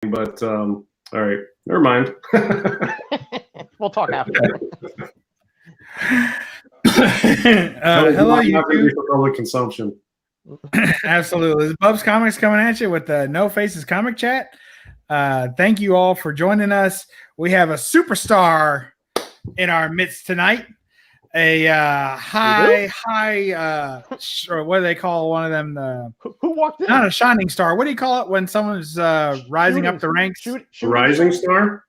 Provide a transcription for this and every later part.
but all right, never mind. We'll talk after. Hello, YouTube. For public consumption. Absolutely. This is BUB'S Comics coming at you with the No Faces Comic Chat. Thank you all for joining us. We have a superstar in our midst tonight. A high, or what do they call one of them? Who walked in? Not a shining star. What do you call it when someone's rising up the ranks? Rising star?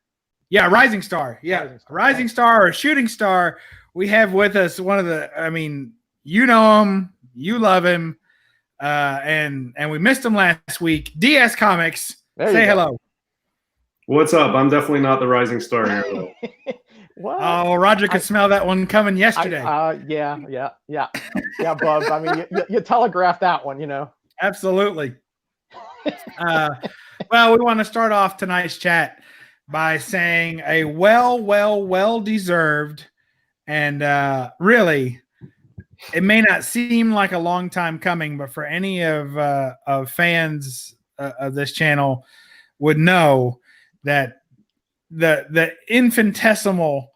Yeah, rising star. Yeah, rising star or shooting star. We have with us one of the, I mean, you know him, you love him, and we missed him last week. DS Comics, say hello. What's up? I'm definitely not the rising star here, though. What? Oh, Roger could smell that one coming yesterday. Yeah, Bub. I mean, you telegraphed that one, you know. Absolutely. Well, we want to start off tonight's chat by saying a well deserved, and really, it may not seem like a long time coming, but for any of fans of this channel would know that the infinitesimal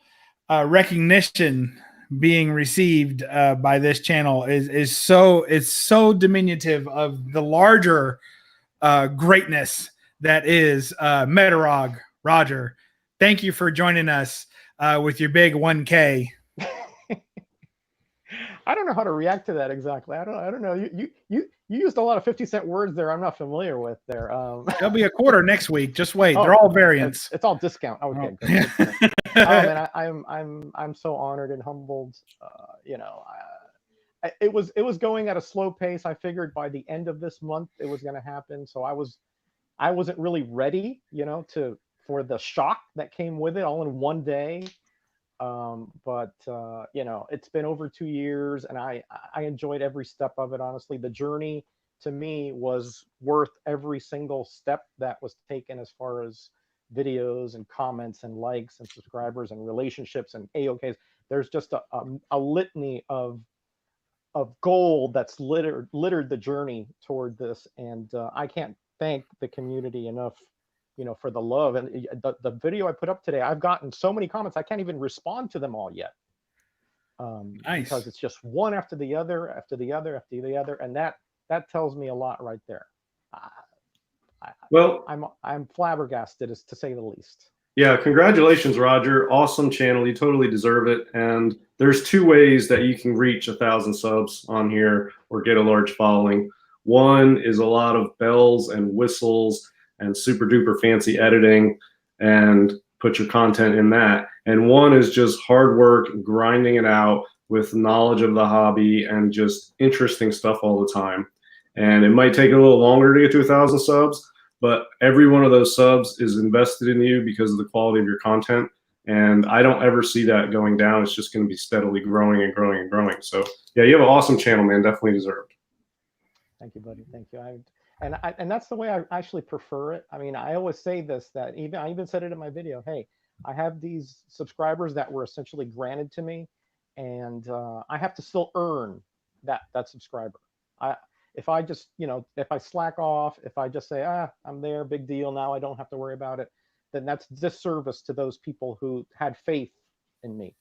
recognition being received by this channel is so diminutive of the larger greatness that is Metarog. Roger, thank you for joining us with your big 1K. I don't know how to react to that exactly. I don't know. You used a lot of 50-cent words there. I'm not familiar with there. There'll be a quarter next week. Just wait. They're all variants. It's all discount. Okay. Oh. And I'm so honored and humbled. You know, it was going at a slow pace. I figured by the end of this month it was going to happen. So I wasn't really ready, you know, for the shock that came with it all in one day. But you know, it's been over 2 years and I enjoyed every step of it. Honestly, the journey to me was worth every single step that was taken as far as videos and comments and likes and subscribers and relationships and AOKs. There's just a litany of gold that's littered the journey toward this. And I can't thank the community enough, you know, for the love. And the video I put up today, I've gotten so many comments, I can't even respond to them all yet. Nice. Because it's just one after the other, after the other, after the other. And that tells me a lot right there. Well, I'm flabbergasted, to say the least. Yeah, congratulations, Roger. Awesome channel. You totally deserve it. And there's two ways that you can reach 1,000 subs on here or get a large following. One is a lot of bells and whistles and super duper fancy editing and put your content in that. And one is just hard work, grinding it out with knowledge of the hobby and just interesting stuff all the time. And it might take a little longer to get to 1,000 subs, but every one of those subs is invested in you because of the quality of your content. And I don't ever see that going down. It's just going to be steadily growing and growing and growing. So yeah, you have an awesome channel, man. Definitely deserved. Thank you, buddy. Thank you. And that's the way I actually prefer it. I mean, I always say this, that I even said it in my video. Hey, I have these subscribers that were essentially granted to me, and I have to still earn that subscriber. If I just, you know, if I slack off, if I just say, I'm there, big deal, now I don't have to worry about it, then that's disservice to those people who had faith in me.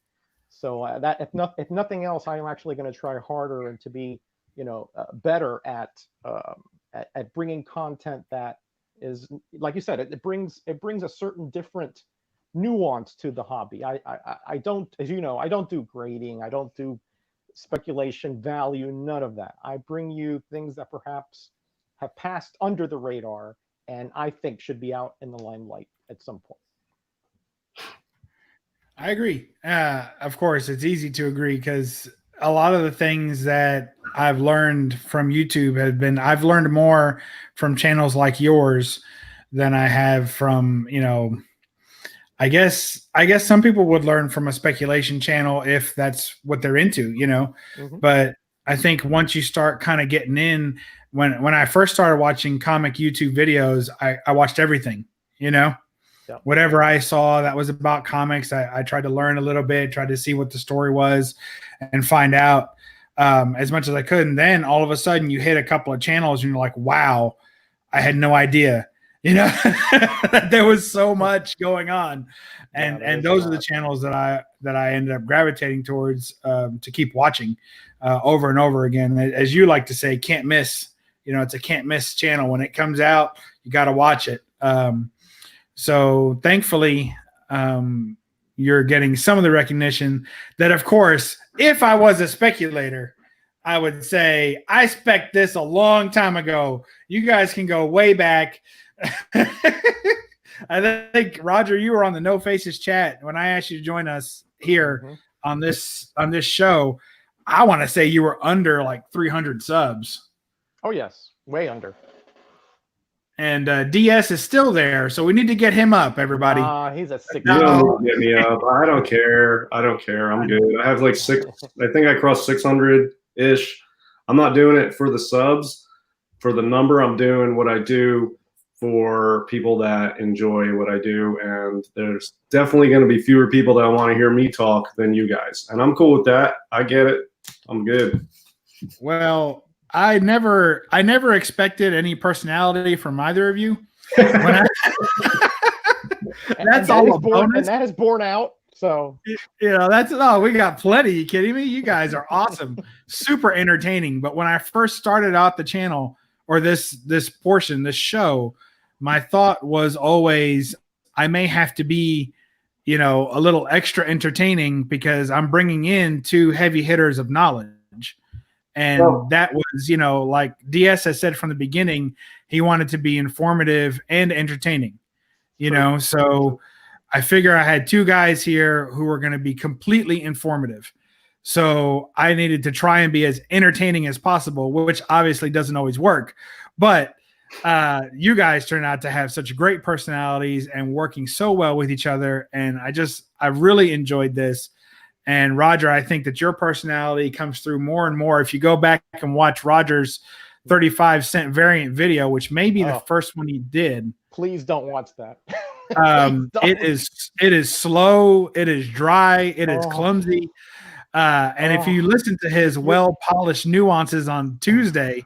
So that if nothing else, I am actually going to try harder and to be, you know, better at bringing content that is, like you said, it brings a certain different nuance to the hobby. I don't, as you know, I don't do grading, I don't do speculation, value, none of that. I bring you things that perhaps have passed under the radar and I think should be out in the limelight at some point. I agree. Of course, it's easy to agree because a lot of the things that I've learned from YouTube I've learned more from channels like yours than I have from, you know, I guess some people would learn from a speculation channel if that's what they're into, you know. Mm-hmm. But I think once you start kind of getting in, when I first started watching comic YouTube videos, I watched everything, you know. Yeah. Whatever I saw that was about comics, I tried to learn a little bit, tried to see what the story was and find out as much as I could. And then all of a sudden you hit a couple of channels and you're like, wow, I had no idea. You know, there was so much going on, Yeah, and there is a those are the lot. channels that I ended up gravitating towards to keep watching over and over again. As you like to say, can't miss. You know, it's a can't miss channel. When it comes out, you got to watch it. So thankfully, you're getting some of the recognition that, of course, if I was a speculator, I would say I spec this a long time ago. You guys can go way back. I think Roger, you were on the No Faces chat when I asked you to join us here on this show. I want to say you were under like 300 subs. Oh yes, way under. And DS is still there, so we need to get him up, everybody. He's a sick. You don't No. need to get me up. I don't care. I don't care. I'm good. I have like I think I crossed 600 ish. I'm not doing it for the subs, for the number. I'm doing what I do for people that enjoy what I do. And there's definitely going to be fewer people that want to hear me talk than you guys. And I'm cool with that. I get it. I'm good. Well, I never expected any personality from either of you. That's all a bonus. And that is borne out. So we got plenty. You kidding me? You guys are awesome, super entertaining. But when I first started out the channel or this portion, this show, my thought was always I may have to be, a little extra entertaining because I'm bringing in two heavy hitters of knowledge. And that was, like DS has said from the beginning, he wanted to be informative and entertaining, so I figure I had two guys here who were going to be completely informative. So I needed to try and be as entertaining as possible, which obviously doesn't always work. But you guys turn out to have such great personalities and working so well with each other. And I really enjoyed this. And Roger, I think that your personality comes through more and more. If you go back and watch Roger's 35-cent variant video, which may be the first one he did. Please don't watch that. It is slow, it is dry, it is clumsy. And if you listen to his well-polished nuances on Tuesday,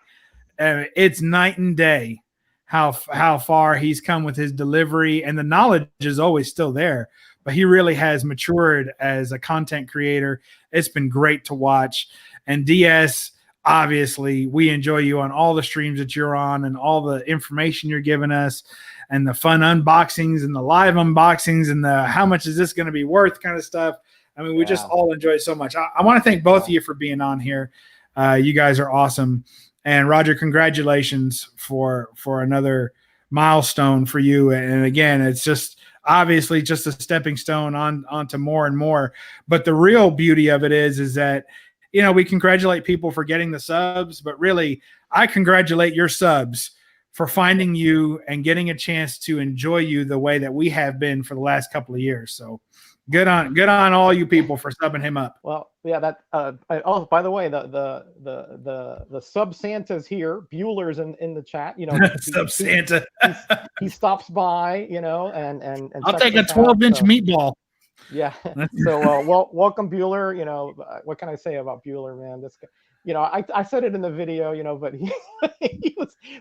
it's night and day how far he's come with his delivery, and the knowledge is always still there. But he really has matured as a content creator. It's been great to watch. And DS, obviously, we enjoy you on all the streams that you're on and all the information you're giving us and the fun unboxings and the live unboxings and the how much is this going to be worth kind of stuff. I mean, we just all enjoy it so much. I want to thank both of you for being on here. You guys are awesome. And Roger, congratulations for another milestone for you. And again, it's just obviously just a stepping stone onto more and more. But the real beauty of it is that, we congratulate people for getting the subs, but really I congratulate your subs for finding you and getting a chance to enjoy you the way that we have been for the last couple of years. So good on all you people for subbing him up. Well, yeah, that by the way, the sub Santa's here. Bueller's in the chat. Sub Santa. He stops by, and I'll take a 12-inch meatball. Yeah. So welcome Bueller. What can I say about Bueller, man? This guy, I said it in the video, but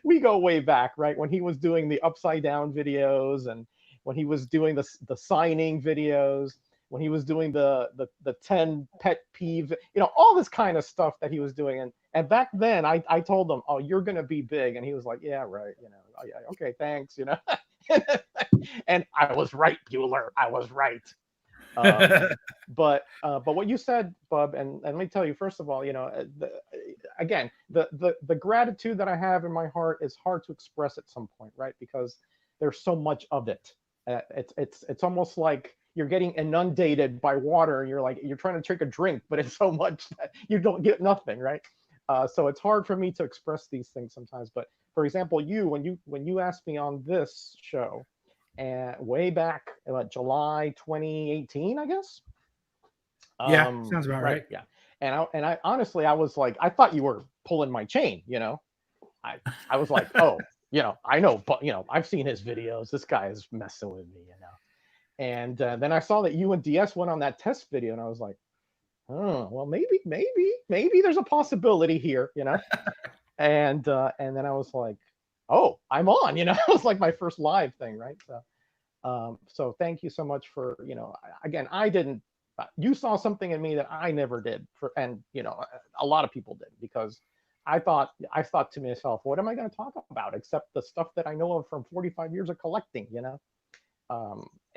we go way back, right? When he was doing the upside down videos and when he was doing the signing videos, when he was doing the 10 pet peeve, all this kind of stuff that he was doing. And back then I told him, oh, you're going to be big. And he was like, yeah, right. Oh, yeah, okay, thanks. And I was right, Bueller. I was right. But what you said, Bub, and let me tell you, first of all, again, the gratitude that I have in my heart is hard to express at some point, right? Because there's so much of it. It's almost like you're getting inundated by water and you're trying to take a drink, but it's so much that you don't get nothing, right? So it's hard for me to express these things sometimes. But for example, when you asked me on this show, and way back July 2018, I guess. Yeah, sounds about right. Yeah, and I honestly, I was like, I thought you were pulling my chain. I was like, oh, I know, but I've seen his videos. This guy is messing with me, And then I saw that you and DS went on that test video, and I was like, oh, well, maybe there's a possibility here, And then I was like, oh, I'm on, you know, it was like my first live thing, right? So thank you so much for, you know, again, I didn't, you saw something in me that I never did and, you know, a lot of people did, because I thought to myself, what am I going to talk about except the stuff that I know of from 45 years of collecting, you know?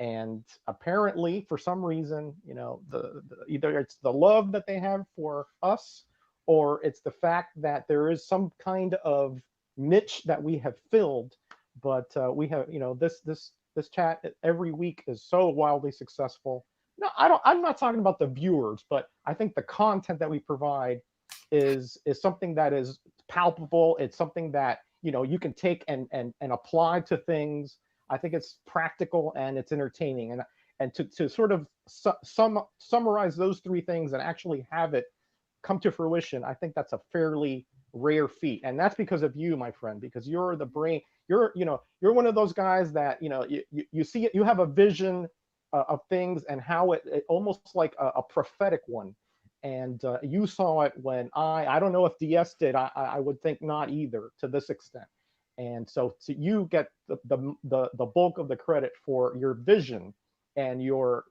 And apparently for some reason, you know, either it's the love that they have for us, or it's the fact that there is some kind of niche that we have filled. But we have, you know, this chat every week is so wildly successful. No, I'm not talking about the viewers, but I think the content that we provide is something that is palpable. It's something that, you know, you can take and apply to things. I think it's practical and it's entertaining, and to sort of summarize those three things and actually have it come to fruition, I think that's a fairly rare feat, and that's because of you, my friend, because you're the brain. You're, you know, you're one of those guys that, you know, you see it, you have a vision of things and how it almost like a prophetic one, and you saw it when I don't know if DS did. I would think not either to this extent. And so you get the bulk of the credit for your vision and your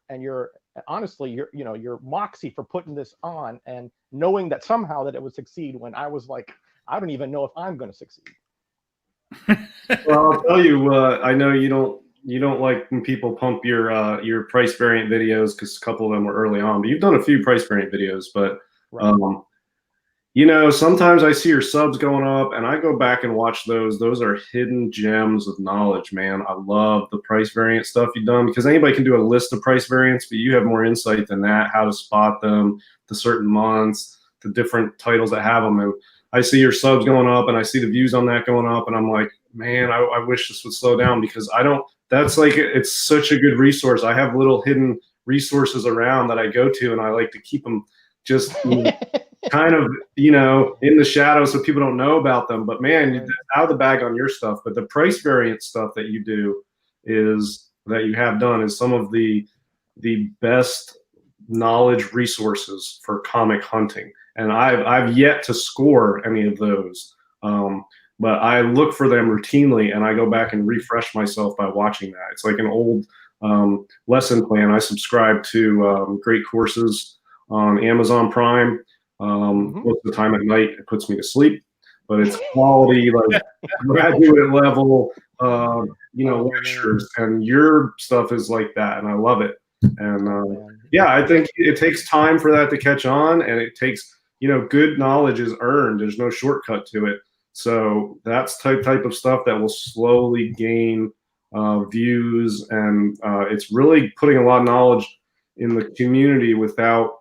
honestly your, you know, your moxie for putting this on and knowing that somehow that it would succeed when I was like, I don't even know if I'm going to succeed. Well, I'll tell you, I know you don't like when people pump your price variant videos, because a couple of them were early on, but you've done a few price variant videos. But Right. you know, sometimes I see your subs going up and I go back and watch those. Those are hidden gems of knowledge, man. I love the price variant stuff you've done, because anybody can do a list of price variants, but you have more insight than that, how to spot them, the certain months, the different titles that have them. And I see your subs going up and I see the views on that going up, and I'm like, man, I wish this would slow down, because I don't, that's like, it's such a good resource. I have little hidden resources around that I go to, and I like to keep them just kind of, you know, in the shadows so people don't know about them. But man, you're out of the bag on your stuff. But the price variant stuff that you do is, that you have done, is some of the best knowledge resources for comic hunting. And I've yet to score any of those. But I look for them routinely, and I go back and refresh myself by watching that. It's like an old lesson plan. I subscribe to great courses on Amazon Prime. Most of the time at night, it puts me to sleep, but it's quality, like graduate level, you know, lectures, and your stuff is like that, and I love it. And yeah, I think it takes time for that to catch on, and it takes, you know, good knowledge is earned. There's no shortcut to it. So that's type of stuff that will slowly gain views, and it's really putting a lot of knowledge in the community without,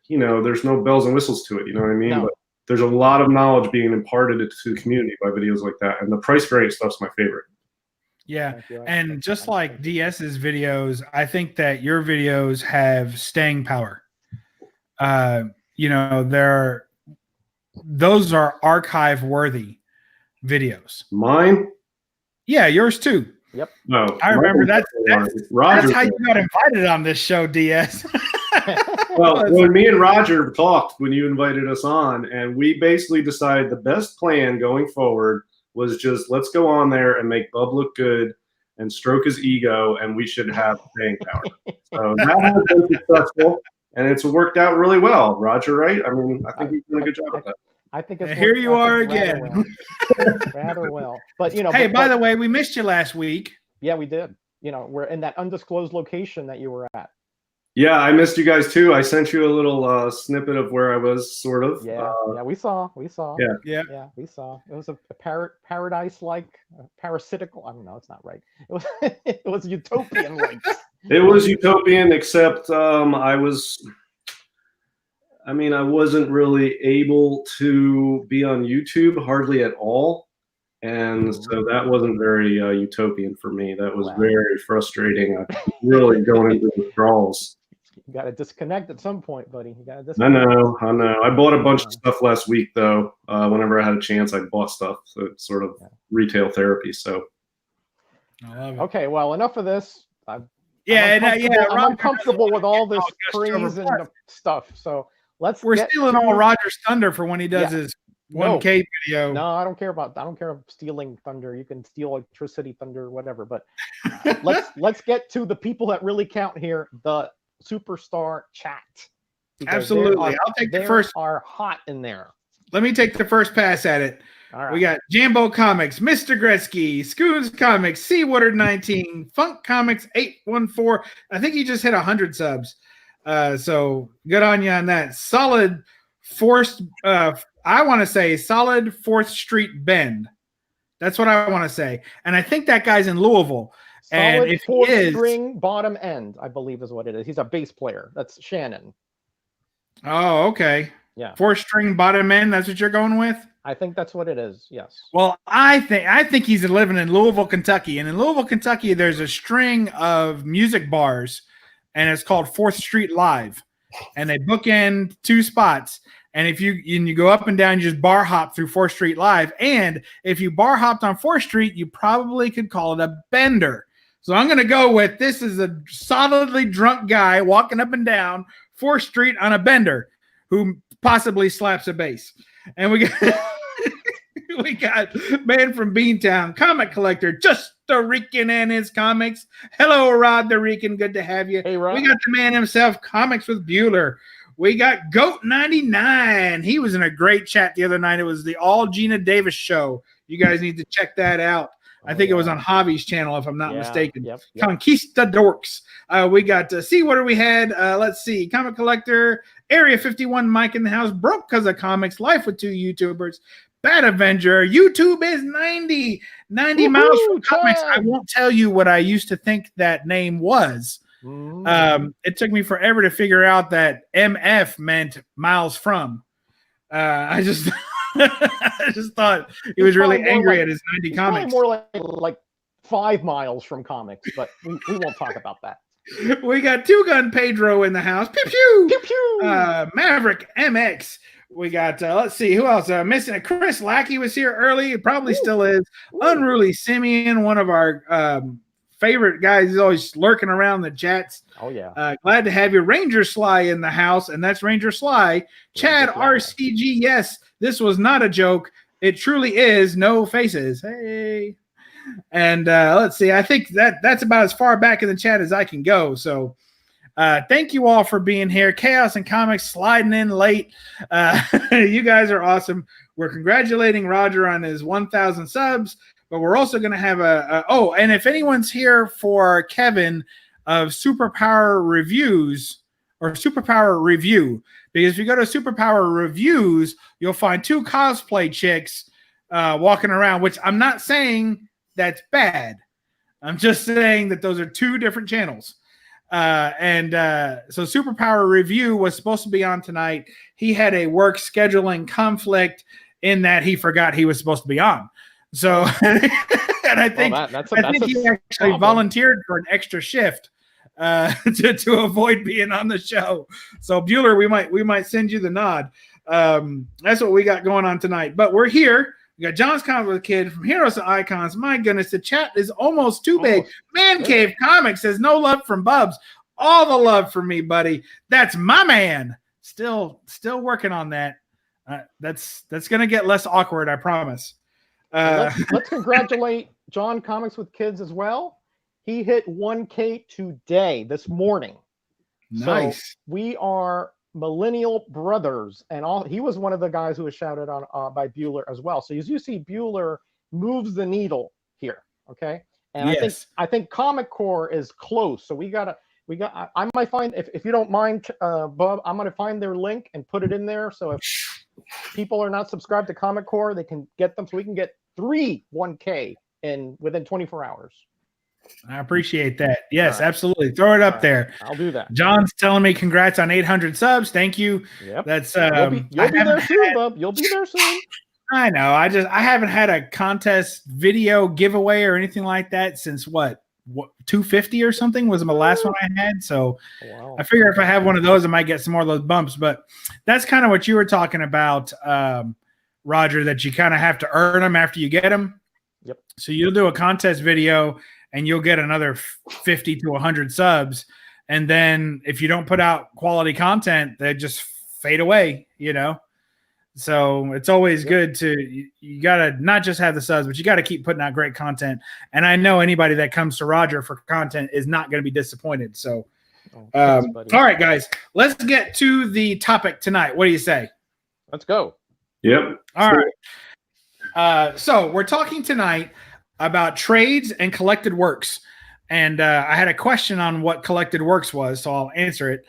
you know, there's no bells and whistles to it, you know what I mean? No. But there's a lot of knowledge being imparted to the community by videos like that, and the price variant stuff's my favorite. Yeah, and just like DS's videos, I think that your videos have staying power. You know, those are archive worthy videos. Mine? Yeah, yours too. Yep. No, I remember that's Roger. how you got invited on this show, DS. Well, when me and Roger talked when you invited us on, and we basically decided the best plan going forward was just, let's go on there and make Bub look good and stroke his ego, and we should have staying power. So that has been successful, and it's worked out really well. Roger, right? I mean, I think he's done a good job with that. I think it's here you are again. Rather well. But you know, hey, by the way, we missed you last week. Yeah, we did. You know, we're in that undisclosed location that you were at. Yeah, I missed you guys too. I sent you a little snippet of where I was, sort of. Yeah, yeah, we saw. Yeah, we saw. It was a paradise-like, parasitical. I don't know, it's not right. It was utopian-like. It was utopian, except I wasn't really able to be on YouTube hardly at all. And so that wasn't very utopian for me. That was very frustrating. I really going into withdrawals. You got to disconnect at some point, buddy. You got to disconnect. I know. I bought a bunch of stuff last week, though. Whenever I had a chance, I bought stuff. So it's sort of retail therapy. So. Okay, well, enough of this. I'm uncomfortable with all this praise and stuff. So we're stealing all Roger's thunder for when he does his 1K video. No, I don't care about stealing thunder. You can steal electricity, thunder, whatever. But let's get to the people that really count here, the superstar chat. Absolutely. I'll take the first. Are hot in there. Let me take the first pass at it. All right. We got Jambo Comics, Mr. Gretzky, Scoons Comics, Seawater 19, Funk Comics 814. I think he just hit 100 subs. So good on you on that. Solid forced. I want to say solid 4th Street Bend. That's what I want to say. And I think that guy's in Louisville. Solid and if 4th he is, string bottom end, I believe is what it is. He's a bass player. That's Shannon. Oh, okay. Yeah. 4th string bottom end. That's what you're going with? I think that's what it is. Yes. Well, I think he's living in Louisville, Kentucky. And in Louisville, Kentucky, there's a string of music bars, and it's called 4th Street Live. And they book in 2 spots. And if you go up and down, you just bar hop through 4th Street Live. And if you bar hopped on 4th Street, you probably could call it a bender. So I'm going to go with this is a solidly drunk guy walking up and down 4th Street on a bender who possibly slaps a bass. And we got man from Beantown, comic collector, Just the Rican and his comics. Hello, Rod the Rican. Good to have you. Hey, Rod. We got the man himself, Comics with Bueller. We got Goat 99. He was in a great chat the other night. It was the All Gina Davis show. You guys need to check that out. I think it was on Javi's channel, if I'm not mistaken. Yep. Conquistadorks. We got to see what we had. Let's see. Comic Collector, Area 51, Mike in the house, broke because of comics, life with 2 YouTubers, Bad Avenger, YouTube is 90 miles from comics. I won't tell you what I used to think that name was. It took me forever to figure out that MF meant miles from. I just I just thought he was really angry at his 90 comics. More like 5 miles from comics, but we won't talk about that. We got 2 Gun Pedro in the house. Pew pew. Pew pew. Maverick MX. We got let's see who else. Missing Chris Lackey was here early. It probably still is. Unruly Simeon, one of our favorite guys. He's always lurking around the chats. Oh yeah. Glad to have you. Ranger Sly in the house, and that's Ranger Sly. Chad RCG. Yes, this was not a joke. It truly is. No faces. Hey. And let's see. I think that's about as far back in the chat as I can go. So thank you all for being here. Chaos and Comics sliding in late. You guys are awesome. We're congratulating Roger on his 1,000 subs, but we're also going to have and if anyone's here for Kevin of Superpower Reviews or Superpower Review, because if you go to Superpower Reviews, you'll find 2 cosplay chicks walking around, which I'm not saying that's bad. I'm just saying that those are 2 different channels. So Superpower Review was supposed to be on tonight. He had a work scheduling conflict in that he forgot he was supposed to be on. So, and I think, he actually volunteered for an extra shift to avoid being on the show. So Bueller, we might send you the nod. That's what we got going on tonight. But we're here. We got John's Comic with a Kid from Heroes to Icons. My goodness, the chat is almost too big. Man Cave Comics says no love from Bubs. All the love from me, buddy. That's my man. Still working on that. That's gonna get less awkward, I promise. Let's congratulate John Comics with Kids as well. He hit 1K today, this morning. Nice. So we are Millennial Brothers, and he was one of the guys who was shouted on by Bueller as well. So as you see, Bueller moves the needle here. Okay, and yes. I think Comic Core is close. So I might find, if you don't mind, Bub, I'm going to find their link and put it in there. So if people are not subscribed to Comic Core, they can get them. So we can get 3 1K within 24 hours. I appreciate that. Yes, absolutely. Throw it up there. I'll do that. John's telling me congrats on 800 subs. Thank you. Yep. That's you'll be there soon, Bub. You'll be there soon. I know. I haven't had a contest video giveaway or anything like that since what 250 or something was my last one I had. So I figure if I have one of those, I might get some more of those bumps. But that's kind of what you were talking about, Roger, that you kind of have to earn them after you get them. Yep. So you'll do a contest video and you'll get another 50 to 100 subs. And then if you don't put out quality content, they just fade away, So it's always good to you got to not just have the subs, but you got to keep putting out great content. And I know anybody that comes to Roger for content is not going to be disappointed. So, thanks, all right, guys, let's get to the topic tonight. What do you say? Let's go. Yep. All right. So we're talking tonight about trades and collected works. And I had a question on what collected works was, so I'll answer it.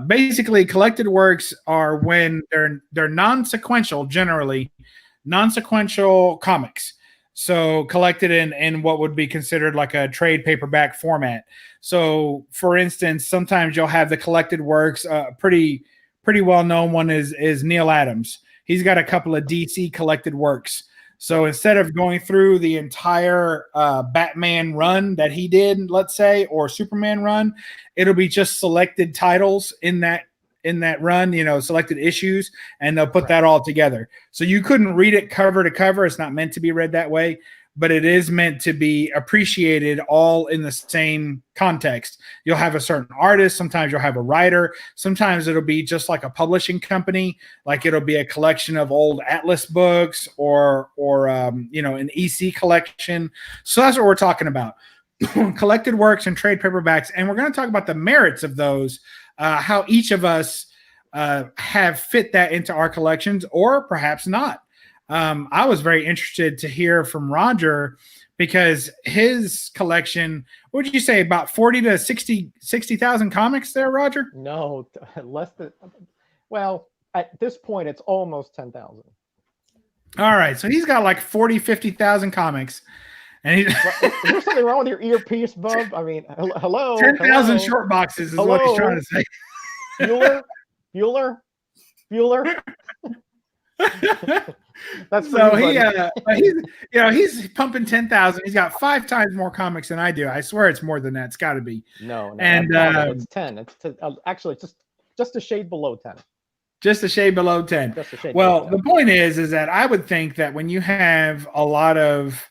Basically, collected works are when they're non-sequential, generally non-sequential comics. So collected in what would be considered like a trade paperback format. So, for instance, sometimes you'll have the collected works. Pretty well known one is Neil Adams. He's got a couple of DC collected works. So instead of going through the entire Batman run that he did, let's say, or Superman run, it'll be just selected titles in that run, selected issues, and they'll put that all together. So you couldn't read it cover to cover. It's not meant to be read that way, but it is meant to be appreciated all in the same context. You'll have a certain artist. Sometimes you'll have a writer. Sometimes it'll be just like a publishing company, like it'll be a collection of old Atlas books or an EC collection. So that's what we're talking about. Collected works and trade paperbacks. And we're going to talk about the merits of those, how each of us have fit that into our collections or perhaps not. I was very interested to hear from Roger because his collection, what did you say, about 40 to 60,000 comics there, Roger? No, less than, well, at this point, it's almost 10,000. All right. So he's got like 40, 50,000 comics. And he's Is there something wrong with your earpiece, Bub? I mean, hello. 10,000 short boxes is what he's trying to say. Bueller. That's so he's pumping 10,000. He's got 5 times more comics than I do. I swear it's more than that. It's got to be. No, and it's 10. It's actually just a shade below 10. Just a shade below 10. Just a shade well, below 10. The point is that I would think that when you have a lot of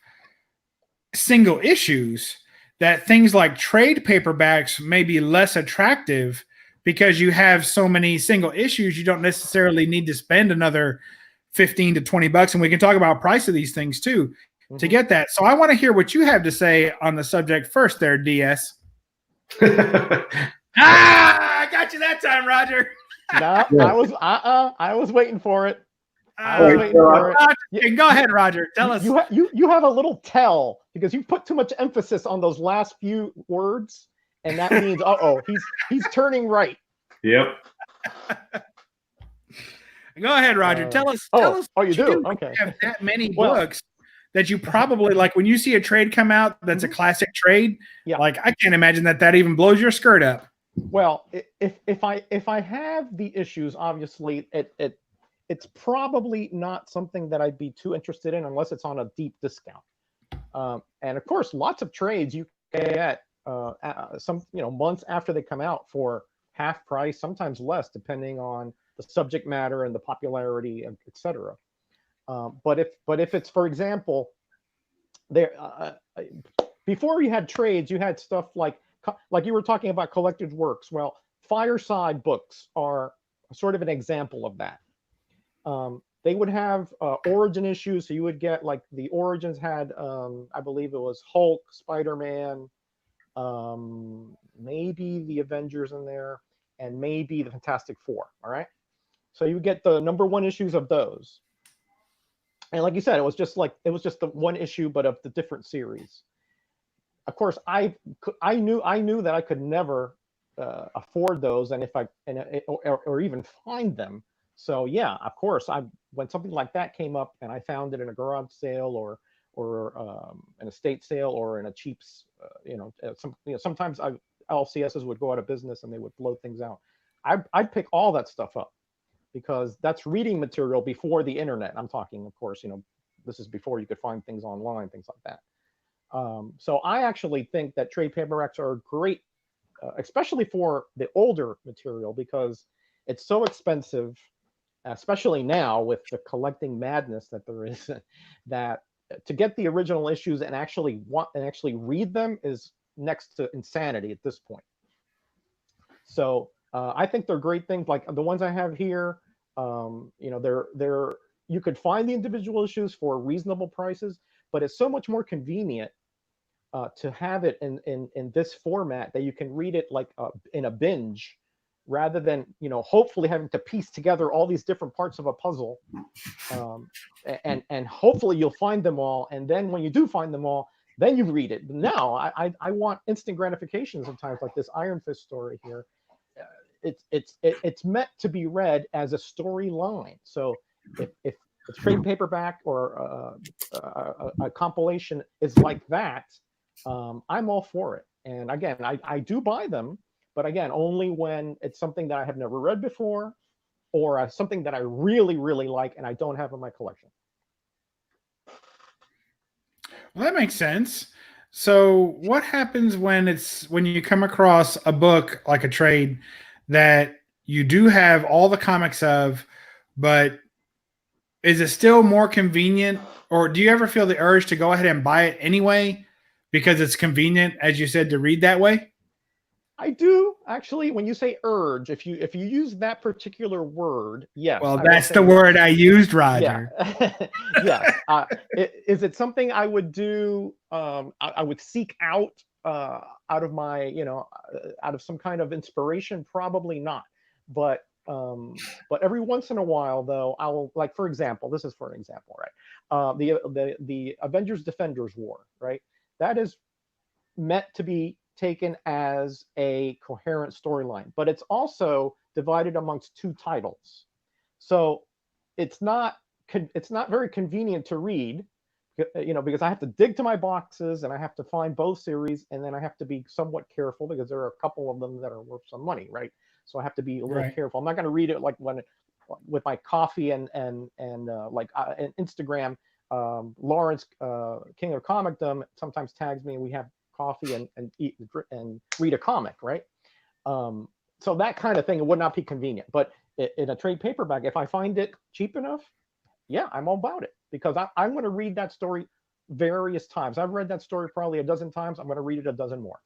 single issues, that things like trade paperbacks may be less attractive because you have so many single issues. You don't necessarily need to spend another $15 to $20, and we can talk about price of these things too to get that. So I want to hear what you have to say on the subject first there, DS. I got you that time, Roger. No, yeah. I was waiting for it. Go ahead, Roger. Tell us. You have a little tell because you put too much emphasis on those last few words, and that means he's turning right. Yep. Go ahead, Roger. Tell us. Oh, you do? Okay. You have that many books that you probably like when you see a trade come out that's a classic trade. Yeah. Like I can't imagine that even blows your skirt up. Well, if I have the issues, obviously it's probably not something that I'd be too interested in unless it's on a deep discount. And of course, lots of trades you can get some months after they come out for half price, sometimes less, depending on the subject matter and the popularity, etc. But if it's, for example, there before you had trades, you had stuff like you were talking about collected works. Well, Fireside books are sort of an example of that. They would have origin issues, so you would get like the origins had, I believe it was Hulk, Spider-Man, maybe the Avengers in there, and maybe the Fantastic Four. All right, so you get the #1 issues of those, and like you said, it was just the one issue, but of the different series. Of course, I knew that I could never afford those, and or even find them. So yeah, of course, when something like that came up and I found it in a garage sale or an estate sale or in a cheap, sometimes LCSs would go out of business and they would blow things out. I'd pick all that stuff up because that's reading material before the internet. I'm talking, of course, this is before you could find things online, things like that. So I actually think that trade paperbacks are great, especially for the older material because it's so expensive. Especially now with the collecting madness that there is, that to get the original issues and actually read them is next to insanity at this point. So I think they're great things. Like the ones I have here You know, they're you could find the individual issues for reasonable prices, but it's so much more convenient to have it in this format that you can read it like in a binge, rather than, you know, hopefully having to piece together all these different parts of a puzzle. And hopefully you'll find them all, and then when you do find them all, then you read it. Now I want instant gratification sometimes, like this Iron Fist story here. It's meant to be read as a storyline. So if a trade paperback or a compilation is like that, I'm all for it. And again, I do buy them, but again, only when it's something that I have never read before, or something that I really, really like and I don't have in my collection. Well, that makes sense. So what happens when you come across a book like a trade that you do have all the comics of, but is it still more convenient, or do you ever feel the urge to go ahead and buy it anyway because it's convenient, as you said, to read that way? I do actually. When you say urge, if you use that particular word, yes. Well, that's the word I used, Roger. Yeah. Yeah. Is it something I would do? I would seek out of my, you know, out of some kind of inspiration. Probably not. But every once in a while, though, I will, like, for example, this is for an example, right? The Avengers Defenders War, right? That is meant to be taken as a coherent storyline, but it's also divided amongst two titles. So it's not very convenient to read, you know, because I have to dig to my boxes and I have to find both series, and then I have to be somewhat careful because there are a couple of them that are worth some money, right? So I have to be a little careful. I'm not going to read it like with my coffee and like an Instagram. Lawrence, King of Comicdom, sometimes tags me, and we have coffee and eat and read a comic, right? So that kind of thing, it would not be convenient. But in a trade paperback, if I find it cheap enough, yeah, I'm all about it, because I'm going to read that story various times. I've read that story probably a dozen times. I'm going to read it a dozen more.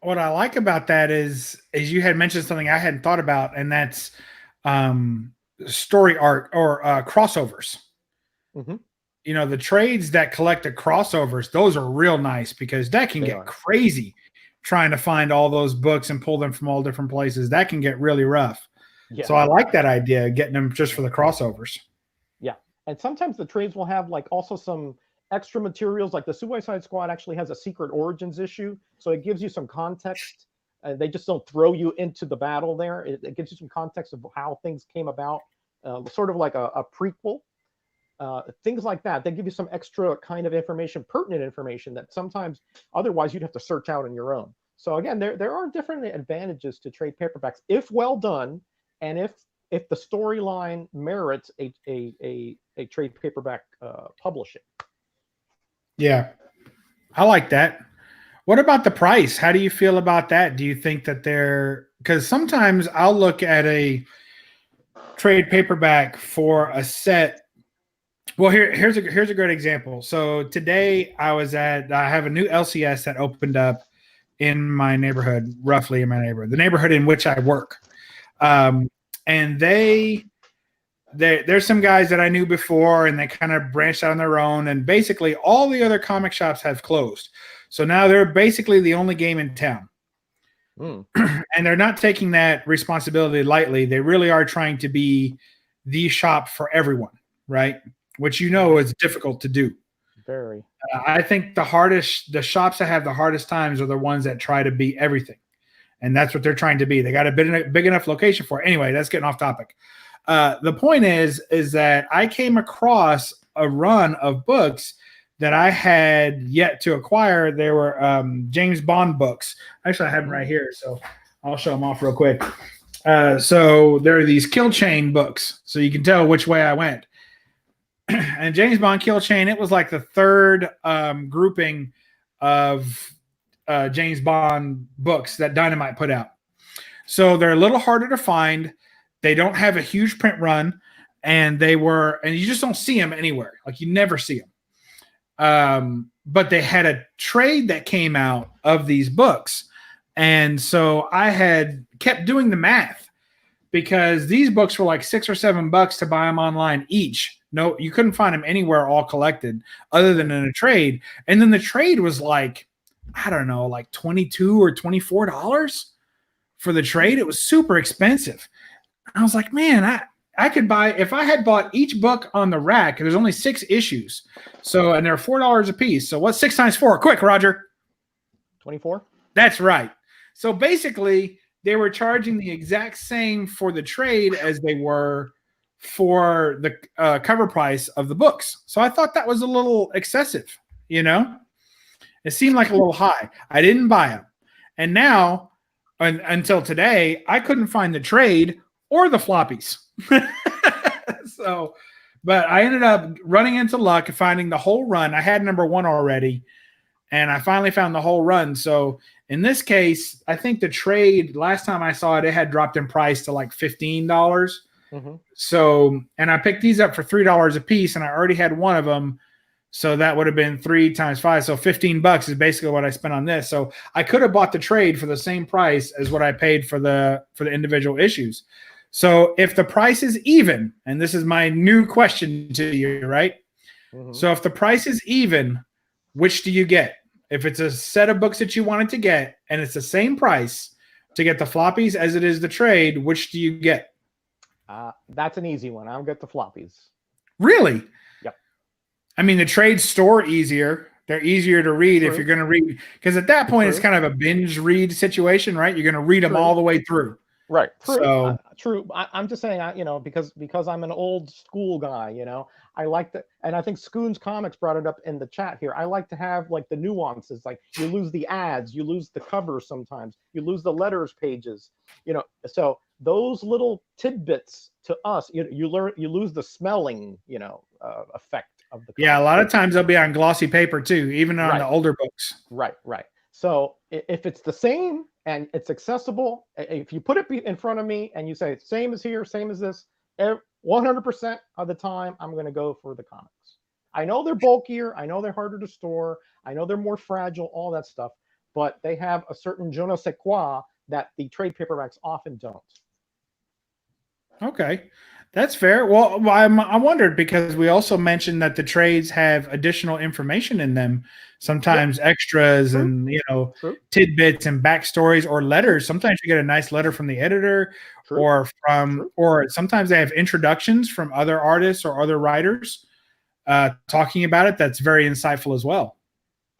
What I like about that is you had mentioned something I hadn't thought about, and that's story arc or crossovers. Mm-hmm. You know, the trades that collect the crossovers, those are real nice, because that can get crazy trying to find all those books and pull them from all different places. That can get really rough. Yeah. So I like that idea, getting them just for the crossovers. Yeah. And sometimes the trades will have like also some extra materials, like the Suicide Squad actually has a Secret Origins issue. So it gives you some context. They just don't throw you into the battle there. It gives you some context of how things came about, sort of like a prequel. Things like that. They give you some extra kind of information, pertinent information that sometimes otherwise you'd have to search out on your own. So again, there are different advantages to trade paperbacks if well done, and if the storyline merits a trade paperback publishing. Yeah, I like that. What about the price? How do you feel about that? Do you think that because sometimes I'll look at a trade paperback for a set. Well, here's a great example. So today I have a new LCS that opened up in my neighborhood, roughly in my neighborhood, the neighborhood in which I work. And there's some guys that I knew before, and they kind of branched out on their own, and basically all the other comic shops have closed. So now they're basically the only game in town. And they're not taking that responsibility lightly. They really are trying to be the shop for everyone, right? Which, you know, is difficult to do. Very. I think the shops that have the hardest times are the ones that try to be everything. And that's what they're trying to be. They got a big enough location for it. Anyway, that's getting off topic. The point is that I came across a run of books that I had yet to acquire. They were James Bond books. Actually, I have them right here, so I'll show them off real quick. So there are these Kill Chain books, so you can tell which way I went. And James Bond Kill Chain, it was like the third grouping of James Bond books that Dynamite put out. So they're a little harder to find. They don't have a huge print run, and you just don't see them anywhere. Like, you never see them. But they had a trade that came out of these books. And so I had kept doing the math because these books were like $6 or $7 to buy them online each. No, you couldn't find them anywhere all collected other than in a trade. And then the trade was like, I don't know, like $22 or $24 for the trade. It was super expensive. I was like, man, I could buy, if I had bought each book on the rack, there's only 6 issues. So, and they're $4 a piece. So what's 6 times 4? Quick, Roger. 24. That's right. So basically, they were charging the exact same for the trade as they were for the cover price of the books. So I thought that was a little excessive, you know? It seemed like a little high. I didn't buy them. And now, until today, I couldn't find the trade or the floppies. So, but I ended up running into luck and finding the whole run. I had number 1 already, and I finally found the whole run. So in this case, I think the trade, last time I saw it, it had dropped in price to like $15. Mm-hmm. So, and I picked these up for $3 a piece, and I already had one of them. So that would have been 3 times 5. So $15 is basically what I spent on this. So I could have bought the trade for the same price as what I paid for the individual issues. So if the price is even, and this is my new question to you, right? Mm-hmm. So if the price is even, which do you get? If it's a set of books that you wanted to get, and it's the same price to get the floppies as it is the trade, which do you get? That's an easy one. I'll get the floppies. Really? Yep. I mean, the trades store easier. They're easier to read. True. If you're going to read, because at that point, True. It's kind of a binge read situation, right? You're going to read them all the way through. Right. True. So, true. I'm just saying, because I'm an old school guy, I like that. And I think Scoon's Comics brought it up in the chat here. I like to have like the nuances, like you lose the ads, you lose the covers sometimes, you lose the letters pages, so those little tidbits to us, you lose the smelling, effect of the comic. Yeah, a lot of times they'll be on glossy paper too, even on the older books. Right. So if it's the same and it's accessible, if you put it in front of me and you say same as here, same as this, 100% of the time I'm going to go for the comics. I know they're bulkier, I know they're harder to store, I know they're more fragile, all that stuff, but they have a certain je ne sais quoi that the trade paperbacks often don't. Okay, that's fair. Well, I wondered because we also mentioned that the trades have additional information in them, sometimes extras and tidbits and backstories or letters. Sometimes you get a nice letter from the editor, or sometimes they have introductions from other artists or other writers talking about it. That's very insightful as well.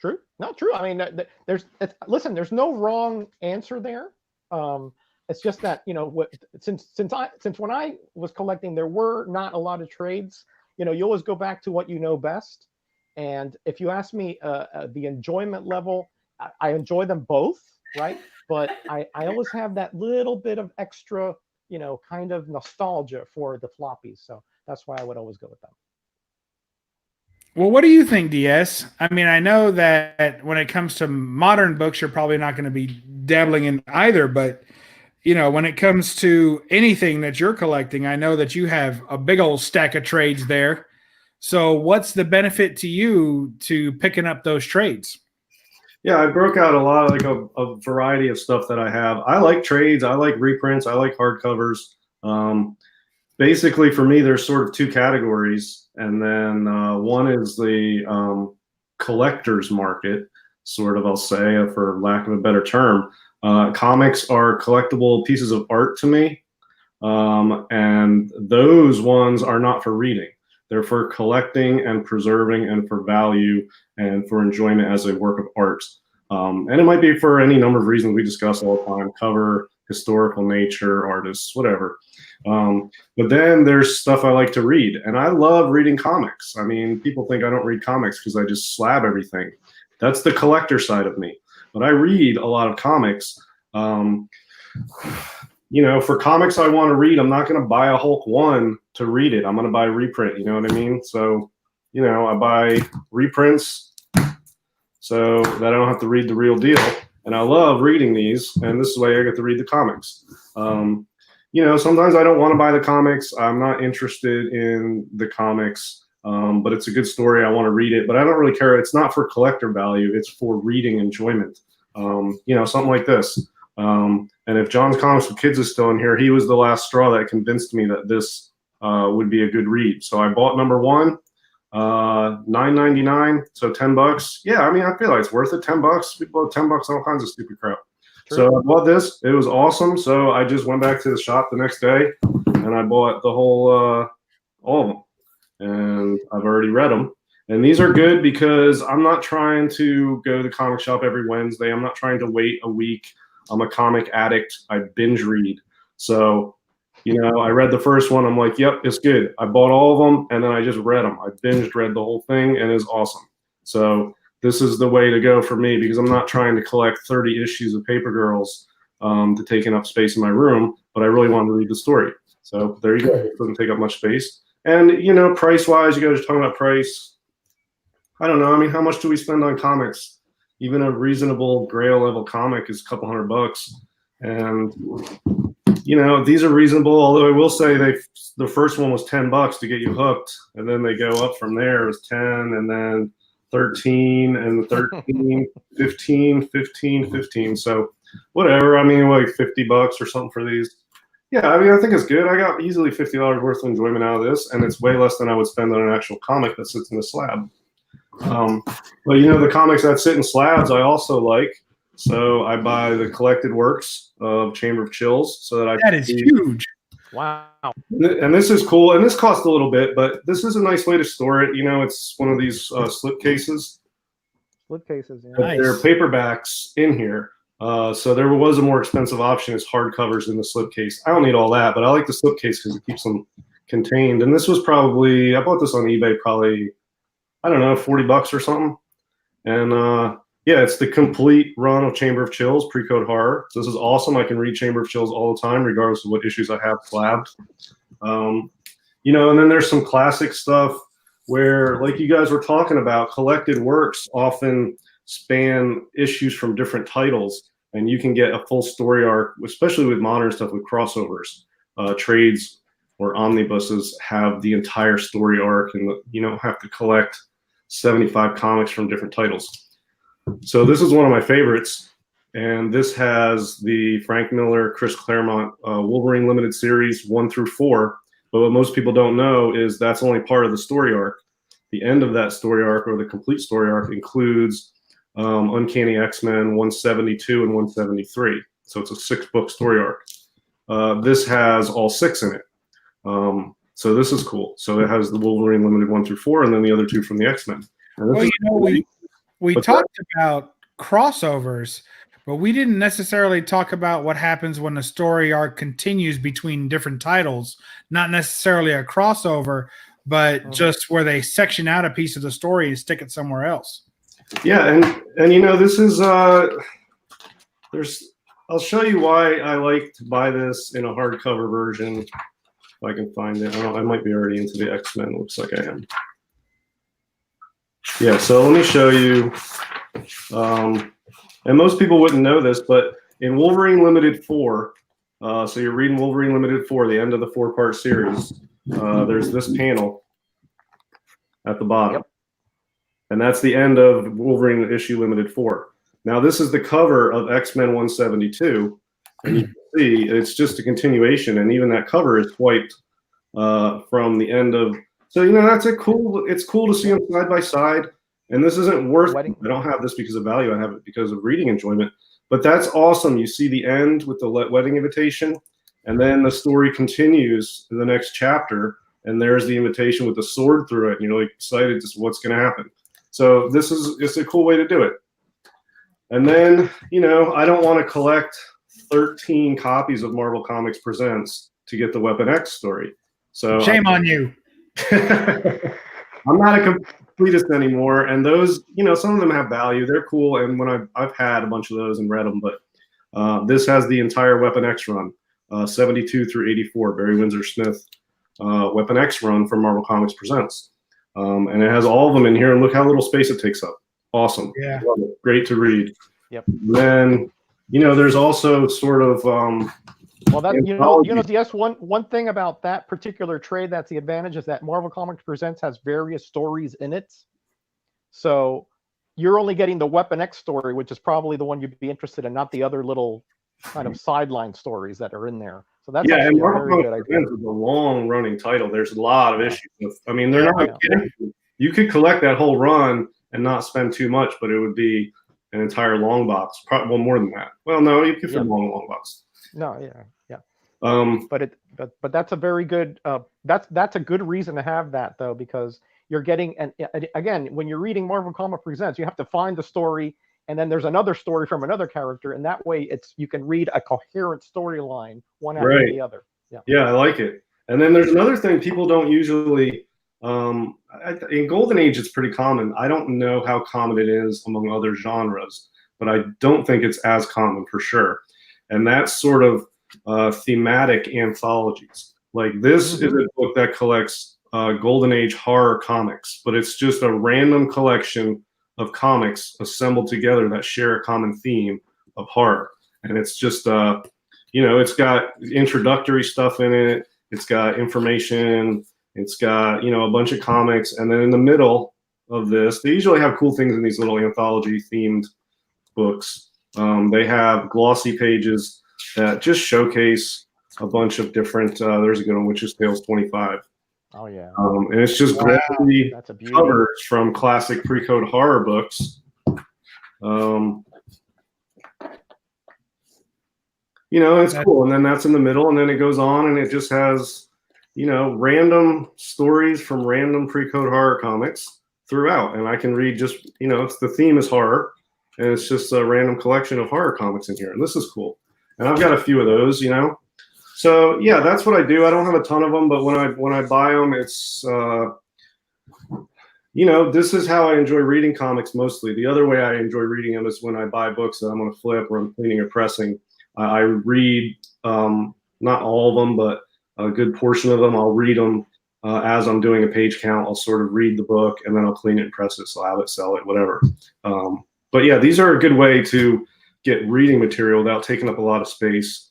True, not true. I mean, there's no wrong answer there. It's just that, since when I was collecting, there were not a lot of trades. You always go back to what you know best. And if you ask me the enjoyment level, I enjoy them both, right? But I always have that little bit of extra, kind of nostalgia for the floppies. So that's why I would always go with them. Well, what do you think, DS? I mean, I know that when it comes to modern books, you're probably not going to be dabbling in either, but when it comes to anything that you're collecting, I know that you have a big old stack of trades there. So what's the benefit to you to picking up those trades? Yeah, I broke out a lot of a variety of stuff that I have. I like trades. I like reprints. I like hardcovers. Basically, for me, there's sort of 2 categories. And then one is the collector's market, sort of, I'll say, for lack of a better term. Comics are collectible pieces of art to me, and those ones are not for reading. They're for collecting and preserving and for value and for enjoyment as a work of art. And it might be for any number of reasons we discuss all the time: cover, historical nature, artists, whatever. But then there's stuff I like to read, and I love reading comics. I mean, people think I don't read comics because I just slab everything. That's the collector side of me. But I read a lot of comics. For comics I want to read, I'm not going to buy a Hulk 1 to read it. I'm going to buy a reprint, you know what I mean? So, I buy reprints so that I don't have to read the real deal. And I love reading these, and this is the way I get to read the comics. Sometimes I don't want to buy the comics. I'm not interested in the comics. But it's a good story. I want to read it, but I don't really care. It's not for collector value. It's for reading enjoyment. Something like this. And if John's Comics with Kids is still in here, he was the last straw that convinced me that this would be a good read. So I bought number 1, $9.99, so $10. Yeah, I mean, I feel like it's worth it. $10. People have $10 on all kinds of stupid crap. True. So I bought this. It was awesome. So I just went back to the shop the next day, and I bought the whole all of them, and I've already read them. And these are good because I'm not trying to go to the comic shop every Wednesday. I'm not trying to wait a week. I'm a comic addict. I binge read. So, you know, I read the first one. I'm like, yep, it's good. I bought all of them, and then I just read them. I binged read the whole thing, and it's awesome. So this is the way to go for me because I'm not trying to collect 30 issues of Paper Girls to take up space in my room, but I really wanted to read the story. So there you go. It doesn't take up much space. And, you know, price-wise, you guys are talking about price. I don't know. I mean, how much do we spend on comics? Even a reasonable Grail level comic is a couple $100. And, you know, these are reasonable, although I will say the first one was $10 to get you hooked. And then they go up from there. It was 10 and then 13 and 13, 15, 15, 15. So whatever. I mean, like $50 or something for these. Yeah, I mean, I think it's good. I got easily $50 worth of enjoyment out of this, and it's way less than I would spend on an actual comic that sits in a slab. But you know, the comics that sit in slabs I also like, so I buy the collected works of Chamber of Chills so that that is huge. Wow. And this is cool, and this costs a little bit, but this is a nice way to store it. You know, it's one of these slip cases. Slip cases, yeah. Nice. There are paperbacks in here. So there was a more expensive option as hardcovers in the slipcase. I don't need all that, but I like the slipcase because it keeps them contained. And this was probably, I bought this on eBay probably, I don't know, $40 or something. And yeah, it's the complete run of Chamber of Chills, pre-code horror. So this is awesome. I can read Chamber of Chills all the time, regardless of what issues I have slabbed. You know, and then there's some classic stuff where, like you guys were talking about, collected works often span issues from different titles, and you can get a full story arc, especially with modern stuff with crossovers. Trades or omnibuses have the entire story arc, and you don't have to collect 75 comics from different titles. So this is one of my favorites, and this has the Frank Miller, Chris Claremont Wolverine Limited Series 1 through 4. But what most people don't know is that's only part of the story arc. The end of that story arc, or the complete story arc, includes Uncanny X-Men 172 and 173. So it's a 6-book story arc. This has all 6 in it. So this is cool. So it has the Wolverine Limited 1 through 4, and then the other 2 from the X-Men. Well, you know, we talked about crossovers, but we didn't necessarily talk about what happens when a story arc continues between different titles. Not necessarily a crossover, but just where they section out a piece of the story and stick it somewhere else. Yeah, and you know, this is I'll show you why I like to buy this in a hardcover version if I can find it. I might be already into the X-Men. Looks like I am. Yeah, so let me show you. And most people wouldn't know this, but in Wolverine Limited 4, so you're reading Wolverine Limited 4, the end of the 4-part series, there's this panel at the bottom. Yep. And that's the end of Wolverine issue Limited 4. Now, this is the cover of X-Men 172. And you can see it's just a continuation. And even that cover is swiped from the end of. So, you know, it's cool to see them side by side. And this isn't worth it. I don't have this because of value. I have it because of reading enjoyment. But that's awesome. You see the end with the wedding invitation. And then the story continues to the next chapter. And there's the invitation with the sword through it. And you're like excited to what's going to happen. So it's a cool way to do it. And then, you know, I don't want to collect 13 copies of Marvel Comics Presents to get the Weapon X story. So shame on you. I'm not a completist anymore. And those, you know, some of them have value. They're cool. And when I've had a bunch of those and read them, but this has the entire Weapon X run, 72 through 84, Barry Windsor Smith Weapon X run from Marvel Comics Presents. And it has all of them in here, and look how little space it takes up. Awesome. Yeah. Love it. Great to read. Yep. Then, you know, there's also sort of well, that you know, yes, one thing about that particular trade that's the advantage is that Marvel Comics Presents has various stories in it. So you're only getting the Weapon X story, which is probably the one you'd be interested in, not the other little kind of sideline stories that are in there. So that's Yeah, and actually a Marvel very good Comics idea. Presents is a long-running title. There's a lot of Yeah. issues. I mean, they're not. Yeah. You could collect that whole run and not spend too much, but it would be an entire long box. Probably well, more than that. Well, no, you could fit long box. No, yeah. But that's a very good. That's a good reason to have that though, because you're getting and again, when you're reading Marvel Comic Presents, you have to find the story, and then there's another story from another character, and that way you can read a coherent storyline one after the other. Yeah, I like it. And then there's another thing people don't usually. In Golden Age, it's pretty common. I don't know how common it is among other genres, but I don't think it's as common for sure. And that's sort of thematic anthologies. Like this is a book that collects Golden Age horror comics, but it's just a random collection of comics assembled together that share a common theme of horror. And it's just, it's got introductory stuff in it. It's got information. It's got, a bunch of comics. And then in the middle of this, they usually have cool things in these little anthology themed books. They have glossy pages that just showcase a bunch of different, there's a good one, Witch's Tales 25. Oh, yeah. And it's just graphically covers from classic pre-code horror books. It's cool. And then that's in the middle. And then it goes on and it just has, random stories from random pre-code horror comics throughout. And I can read just, the theme is horror. And it's just a random collection of horror comics in here. And this is cool. And I've got a few of those, So yeah, that's what I do. I don't have a ton of them, but when I buy them, it's this is how I enjoy reading comics mostly. The other way I enjoy reading them is when I buy books that I'm going to flip or I'm cleaning or pressing. I read not all of them, but a good portion of them. I'll read them as I'm doing a page count. I'll sort of read the book and then I'll clean it and press it, so I'll have it, sell it, whatever. But yeah, these are a good way to get reading material without taking up a lot of space.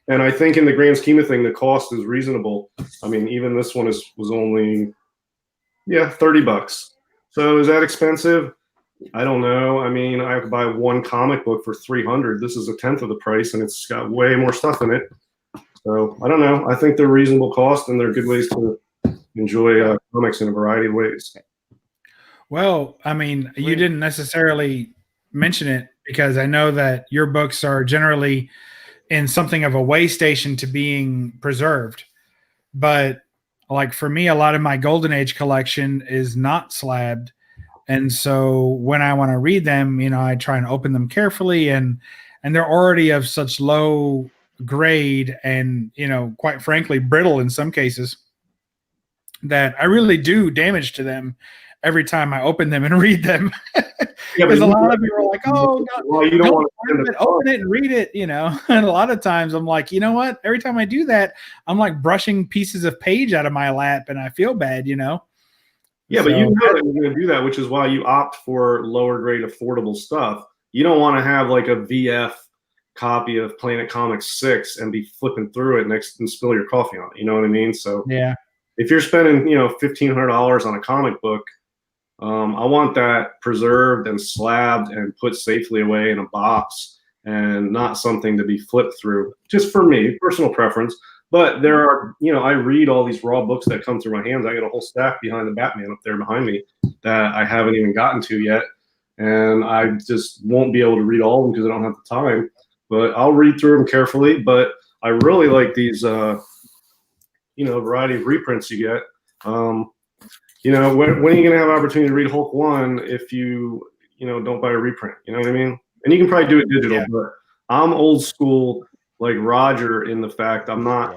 And I think in the grand scheme of things, the cost is reasonable. I mean, even this one was only, $30. So is that expensive? I don't know. I mean, I could buy one comic book for $300. This is a tenth of the price, and it's got way more stuff in it. So I don't know. I think they're reasonable cost, and they're good ways to enjoy comics in a variety of ways. Well, I mean, you didn't necessarily mention it because I know that your books are generally in something of a way station to being preserved. But like for me, a lot of my Golden Age collection is not slabbed. And so when I want to read them, I try and open them carefully and they're already of such low grade and, quite frankly, brittle in some cases that I really do damage to them every time I open them and read them. Because a lot of people are like, "Oh, you don't want to open it and read it," And a lot of times I'm like, you know what? Every time I do that, I'm like brushing pieces of page out of my lap, and I feel bad, Yeah, but you know that you're going to do that, which is why you opt for lower grade affordable stuff. You don't want to have like a VF copy of Planet Comics 6 and be flipping through it next and spill your coffee on it. You know what I mean? So yeah, if you're spending $1,500 on a comic book, I want that preserved and slabbed and put safely away in a box and not something to be flipped through. Just for me, personal preference. But there are, I read all these raw books that come through my hands. I got a whole stack behind the Batman up there behind me that I haven't even gotten to yet. And I just won't be able to read all of them because I don't have the time. But I'll read through them carefully. But I really like these, variety of reprints you get. When are you going to have an opportunity to read Hulk 1 if you, don't buy a reprint? You know what I mean? And you can probably do it digital, but I'm old school like Roger in the fact I'm not,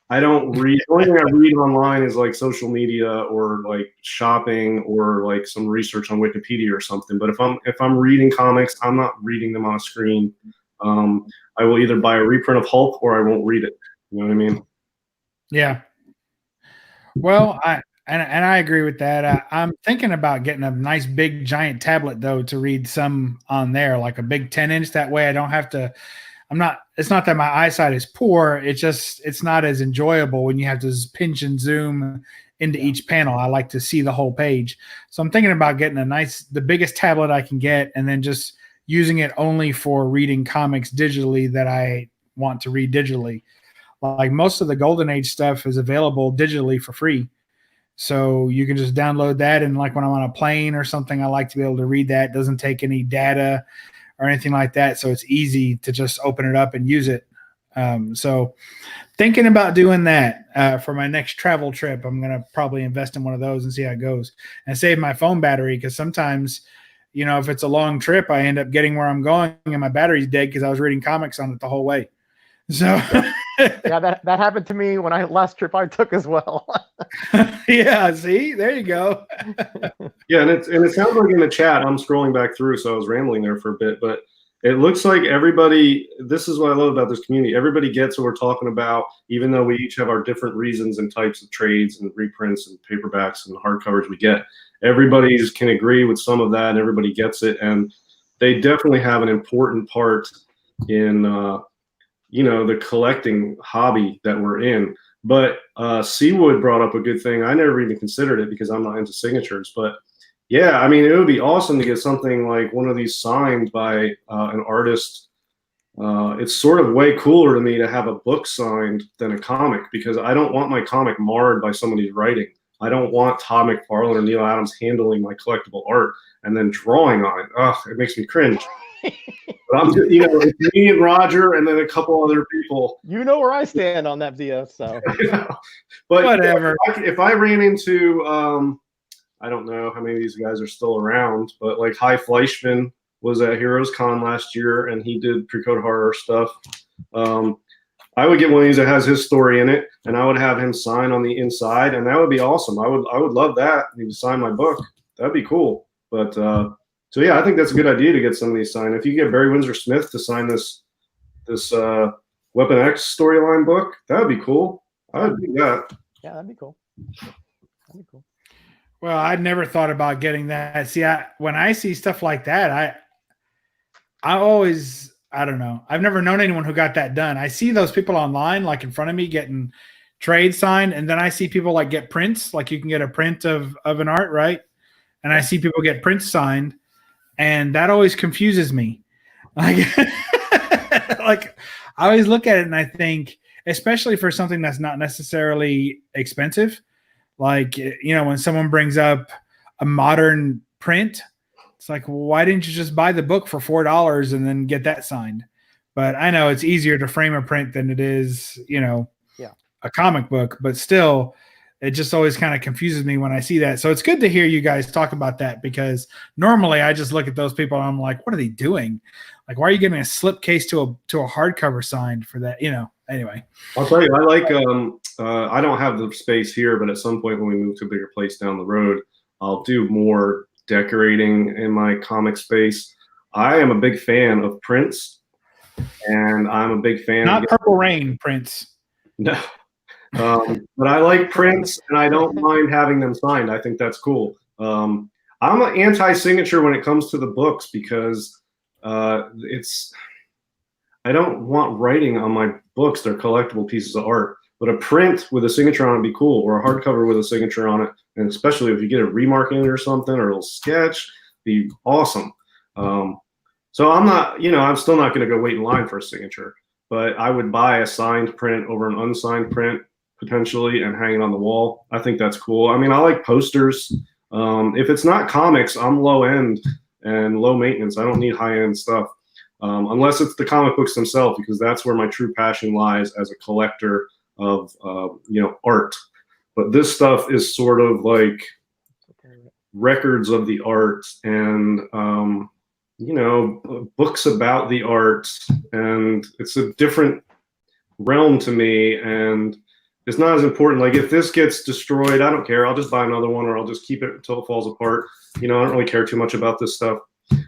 I don't read, the only thing I read online is like social media or like shopping or like some research on Wikipedia or something. But if I'm reading comics, I'm not reading them on a screen. I will either buy a reprint of Hulk or I won't read it. You know what I mean? Yeah. Well, I agree with that. I'm thinking about getting a nice big giant tablet though to read some on there, like a big 10-inch. That way I don't have to. It's not that my eyesight is poor. It's not as enjoyable when you have to pinch and zoom into each panel. I like to see the whole page. So I'm thinking about getting the biggest tablet I can get and then just using it only for reading comics digitally that I want to read digitally. Like most of the Golden Age stuff is available digitally for free. So you can just download that. And like when I'm on a plane or something, I like to be able to read that. It doesn't take any data or anything like that. So it's easy to just open it up and use it. So thinking about doing that for my next travel trip. I'm going to probably invest in one of those and see how it goes and save my phone battery. Because sometimes, you know, if it's a long trip, I end up getting where I'm going and my battery's dead because I was reading comics on it the whole way. So yeah, that happened to me when last trip I took as well. yeah, see, there you go. Yeah, and it sounds like in the chat, I'm scrolling back through, so I was rambling there for a bit, but it looks like everybody, this is what I love about this community. Everybody gets what we're talking about, even though we each have our different reasons and types of trades and reprints and paperbacks and hardcovers we get. Everybody can agree with some of that, and everybody gets it, and they definitely have an important part in you know, the collecting hobby that we're in. But Seawood brought up a good thing. I never even considered it because I'm not into signatures. But yeah, I mean, it would be awesome to get something like one of these signed by an artist. It's sort of way cooler to me to have a book signed than a comic, because I don't want my comic marred by somebody's writing. I don't want Todd McFarlane or Neil Adams handling my collectible art and then drawing on it. Ugh, it makes me cringe. But I'm just, you know, it's me and Roger and then a couple other people. You know where I stand on that DS, so. But whatever. If I ran into, I don't know how many of these guys are still around, but like Hy Fleischman was at Heroes Con last year and he did pre-code horror stuff. I would get one of these that has his story in it, and I would have him sign on the inside, and that would be awesome. I would love that. He would sign my book. That'd be cool. But so yeah, I think that's a good idea to get some of these signed. If you get Barry Windsor Smith to sign this Weapon X storyline book, that would be cool. I would do that. Yeah, that'd be cool. That'd be cool. Well, I'd never thought about getting that. See, when I see stuff like that, I always, I don't know. I've never known anyone who got that done. I see those people online, like in front of me, getting trade signed, and then I see people like get prints, like you can get a print of an art, right? And I see people get prints signed, and that always confuses me. Like, like I always look at it and I think, especially for something that's not necessarily expensive, like, you know, when someone brings up a modern print, it's like, well, why didn't you just buy the book for $4 and then get that signed? But I know it's easier to frame a print than it is, you know, a comic book, but still, it just always kind of confuses me when I see that. So it's good to hear you guys talk about that, because normally I just look at those people and I'm like, what are they doing? Like, why are you giving a slipcase to a hardcover signed for that? You know, anyway. I'll tell you, I like, I don't have the space here, but at some point when we move to a bigger place down the road, I'll do more decorating in my comic space. I am a big fan of prints, and I'm a big fan of Purple Rain prints. No. But I like prints, and I don't mind having them signed. I think that's cool. I'm an anti-signature when it comes to the books, because I don't want writing on my books. They're collectible pieces of art. But a print with a signature on it would be cool, or a hardcover with a signature on it, and especially if you get a remark in it or something, or a little sketch, be awesome. So I'm not, you know, I'm still not going to go wait in line for a signature, but I would buy a signed print over an unsigned print potentially and hang it on the wall. I think that's cool. I mean, I like posters. If it's not comics, I'm low end and low maintenance. I don't need high end stuff, unless it's the comic books themselves, because that's where my true passion lies as a collector of you know, art. But this stuff is sort of like records of the art and you know, books about the art, and it's a different realm to me, and it's not as important. Like, if this gets destroyed, I don't care. I'll just buy another one, or I'll just keep it until it falls apart. You know, I don't really care too much about this stuff.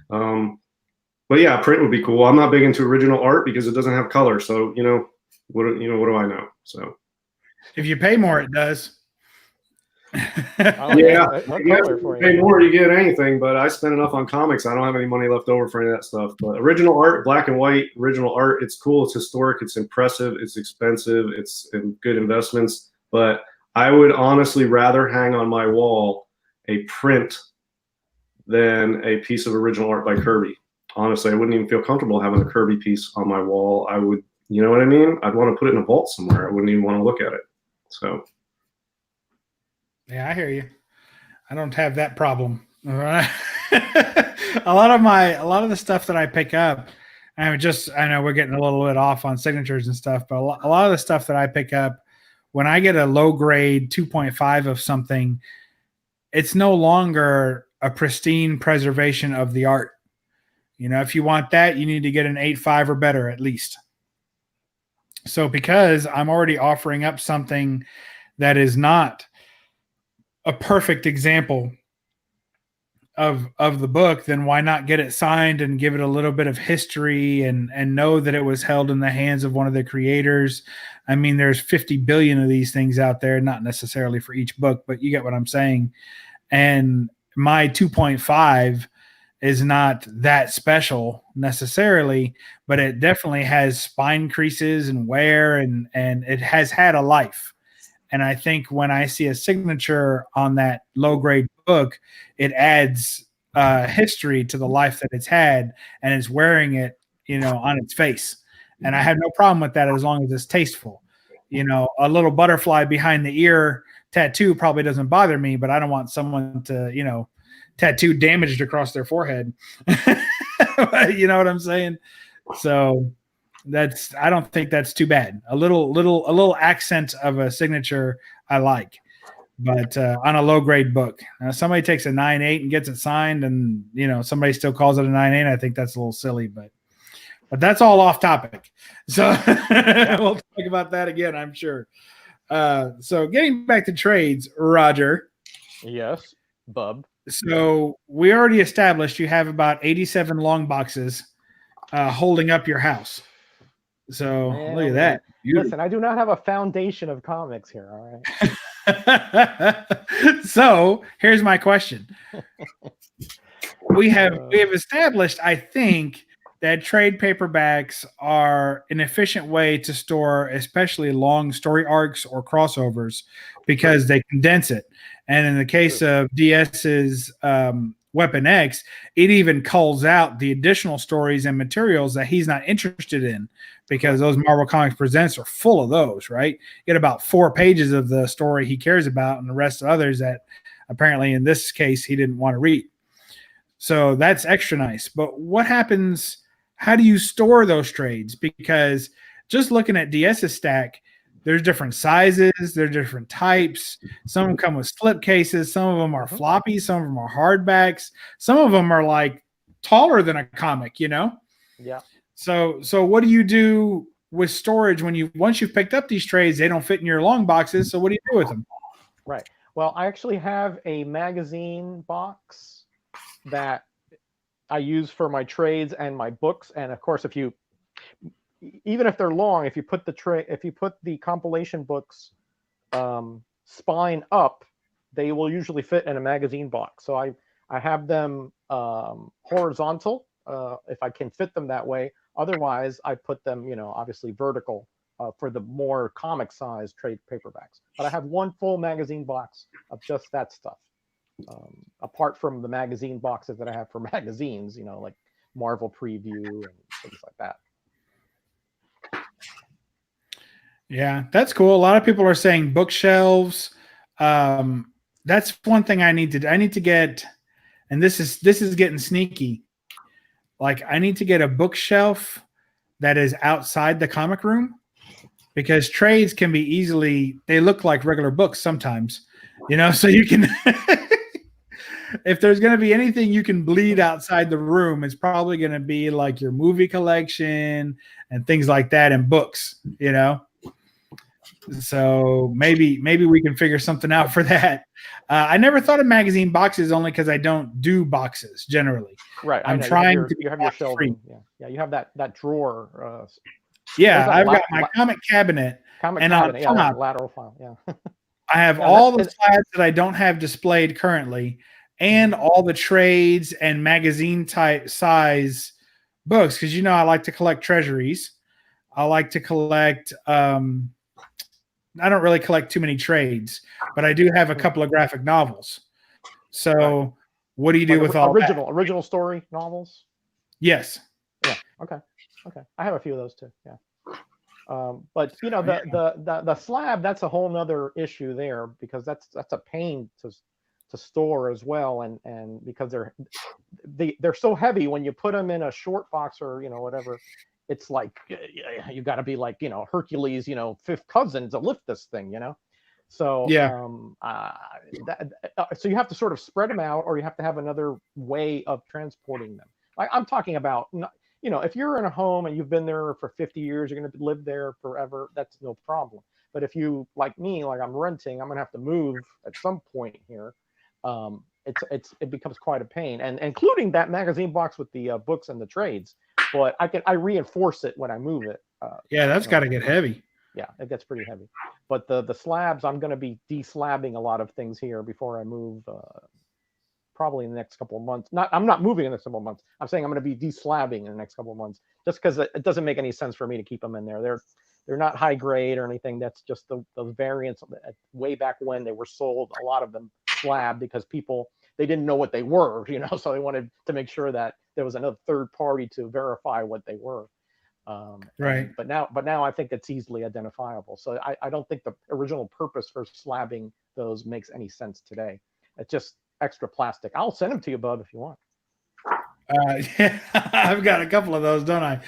But yeah, print would be cool. I'm not big into original art because it doesn't have color. So, you know, what do I know? So if you pay more, it does. Yeah, pay more, you get anything, but I spend enough on comics. I don't have any money left over for any of that stuff. But original art, black and white, original art, it's cool, it's historic, it's impressive, it's expensive, it's good investments. But I would honestly rather hang on my wall a print than a piece of original art by Kirby. honestly, I wouldn't even feel comfortable having a Kirby piece on my wall. I would, you know what I mean? I'd want to put it in a vault somewhere. I wouldn't even want to look at it. So, Yeah, I hear you. I don't have that problem. All right. a lot of the stuff that I pick up, I know we're getting a little bit off on signatures and stuff, but a lot of the stuff that I pick up, when I get a low grade 2.5 of something, it's no longer a pristine preservation of the art. You know, if you want that, you need to get an 8.5 or better at least. So because I'm already offering up something that is not a perfect example of the book, then why not get it signed and give it a little bit of history and know that it was held in the hands of one of the creators. I mean, there's 50 billion of these things out there, not necessarily for each book, but you get what I'm saying. And my 2.5 is not that special necessarily, but it definitely has spine creases and wear, and it has had a life. And I think when I see a signature on that low grade book, it adds history to the life that it's had, and it's wearing it, you know, on its face. And I have no problem with that as long as it's tasteful. You know, a little butterfly behind the ear tattoo probably doesn't bother me, but I don't want someone to, you know, tattoo damaged across their forehead. You know what I'm saying? So I don't think that's too bad. A little accent of a signature I like, but on a low grade book, somebody takes a 9.8 and gets it signed, and you know somebody still calls it a 9.8. I think that's a little silly, but that's all off topic. So we'll talk about that again, I'm sure. So getting back to trades, Roger. Yes, Bub. So we already established you have about 87 long boxes holding up your house. So Man, look at that. Beautiful. Listen, I do not have a foundation of comics here. All right. So here's my question. We have established, I think, that trade paperbacks are an efficient way to store especially long story arcs or crossovers because they condense it. And in the case of DS's Weapon X, it even calls out the additional stories and materials that he's not interested in, because those Marvel Comics Presents are full of those, right? You get about 4 pages of the story he cares about, and the rest of others that apparently in this case he didn't want to read. So that's extra nice. But what happens? How do you store those trades? Because just looking at DS's stack, there's different sizes, there's different types. Some of them come with slip cases, some of them are floppy, some of them are hardbacks, some of them are like taller than a comic, you know? Yeah. So what do you do with storage when once you've picked up these trades, they don't fit in your long boxes, so what do you do with them? Right. Well, I actually have a magazine box that I use for my trades and my books. And of course, even if they're long, if you put the compilation books spine up, they will usually fit in a magazine box. So I have them horizontal if I can fit them that way. Otherwise, I put them, you know, obviously vertical for the more comic size trade paperbacks. But I have one full magazine box of just that stuff. Apart from the magazine boxes that I have for magazines, you know, like Marvel Preview and things like that. Yeah, that's cool. A lot of people are saying bookshelves. That's one thing I need to get, and this is getting sneaky. Like I need to get a bookshelf that is outside the comic room, because trades can be they look like regular books sometimes, you know, so you can if there's going to be anything you can bleed outside the room, it's probably going to be like your movie collection and things like that, and books, you know. So maybe we can figure something out for that. I never thought of magazine boxes only because I don't do boxes generally. Right. I'm trying to. You have your shelving. Yeah. You have that drawer. Yeah, I've got my comic cabinet. And on top, lateral file. Yeah. I have all the slides that I don't have displayed currently, and all the trades and magazine type size books, because you know I like to collect treasuries. I like to collect. I don't really collect too many trades, but I do have a couple of graphic novels. So, what do you do with all original story novels? Yes. Yeah. Okay. Okay. I have a few of those too. Yeah. But you know, the slab, that's a whole nother issue there, because that's a pain to store as well, and because they're so heavy when you put them in a short box or, you know, whatever. It's like you got to be like, you know, Hercules, you know, fifth cousin to lift this thing, you know. So Yeah. so you have to sort of spread them out, or you have to have another way of transporting them. I'm talking about, you know, if you're in a home and you've been there for 50 years, you're going to live there forever. That's no problem. But if you, like me, like I'm renting, I'm going to have to move at some point here. It becomes quite a pain, and including that magazine box with the books and the trades. But I reinforce it when I move it. Yeah, that's got to get heavy. Yeah, it gets pretty heavy. But the slabs, I'm going to be deslabbing a lot of things here before I move. Probably in the next couple of months. I'm not moving in the next couple of months. I'm saying I'm going to be deslabbing in the next couple of months, just because it doesn't make any sense for me to keep them in there. They're not high grade or anything. That's just the variants way back when they were sold. A lot of them slab, because they didn't know what they were, you know, so they wanted to make sure that there was another third party to verify what they were. Right. But now I think it's easily identifiable. So I don't think the original purpose for slabbing those makes any sense today. It's just extra plastic. I'll send them to you, Bub, if you want. Yeah, I've got a couple of those, don't I?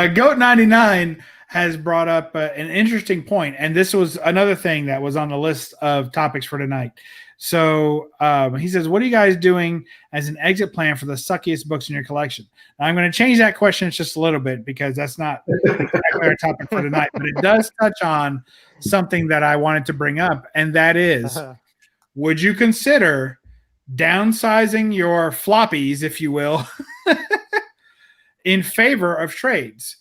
Goat99 has brought up an interesting point, and this was another thing that was on the list of topics for tonight. So he says, what are you guys doing as an exit plan for the suckiest books in your collection? Now, I'm going to change that question just a little bit, because that's not exactly our topic for tonight, but it does touch on something that I wanted to bring up, and that is, would you consider downsizing your floppies, if you will, in favor of trades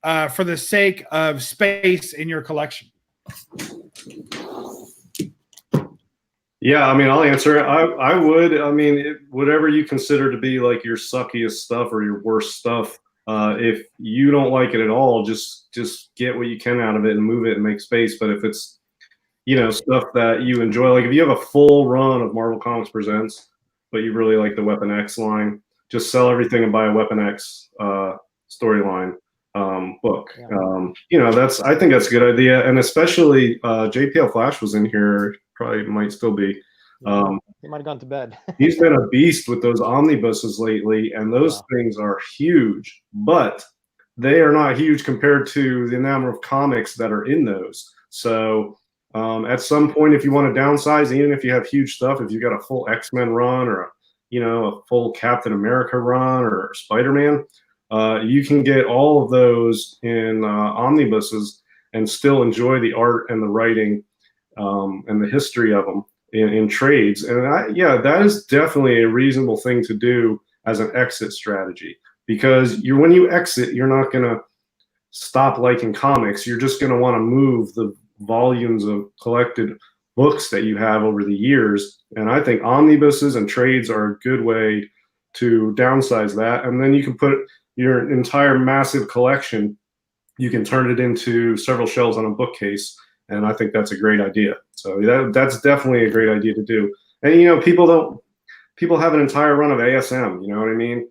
for the sake of space in your collection? Yeah, I mean, I'll answer it. I would. I mean, whatever you consider to be like your suckiest stuff or your worst stuff, if you don't like it at all, just get what you can out of it and move it and make space. But if it's, you know, stuff that you enjoy, like if you have a full run of Marvel Comics Presents, but you really like the Weapon X line, just sell everything and buy a Weapon X storyline book. Yeah. You know, I think that's a good idea. And especially JPL Flash was in here, probably might still be. He might have gone to bed. He's been a beast with those omnibuses lately, and those things are huge, but they are not huge compared to the number of comics that are in those. So at some point, if you want to downsize, even if you have huge stuff, if you got a full X-Men run or a full Captain America run or Spider-Man, you can get all of those in omnibuses and still enjoy the art and the writing and the history of them in trades. And that is definitely a reasonable thing to do as an exit strategy, because when you exit, you're not going to stop liking comics. You're just going to want to move the volumes of collected books that you have over the years. And I think omnibuses and trades are a good way to downsize that. And then you can put your entire massive collection, you can turn it into several shelves on a bookcase. And I think that's a great idea. So that's definitely a great idea to do. And, you know, people have an entire run of ASM, you know what I mean?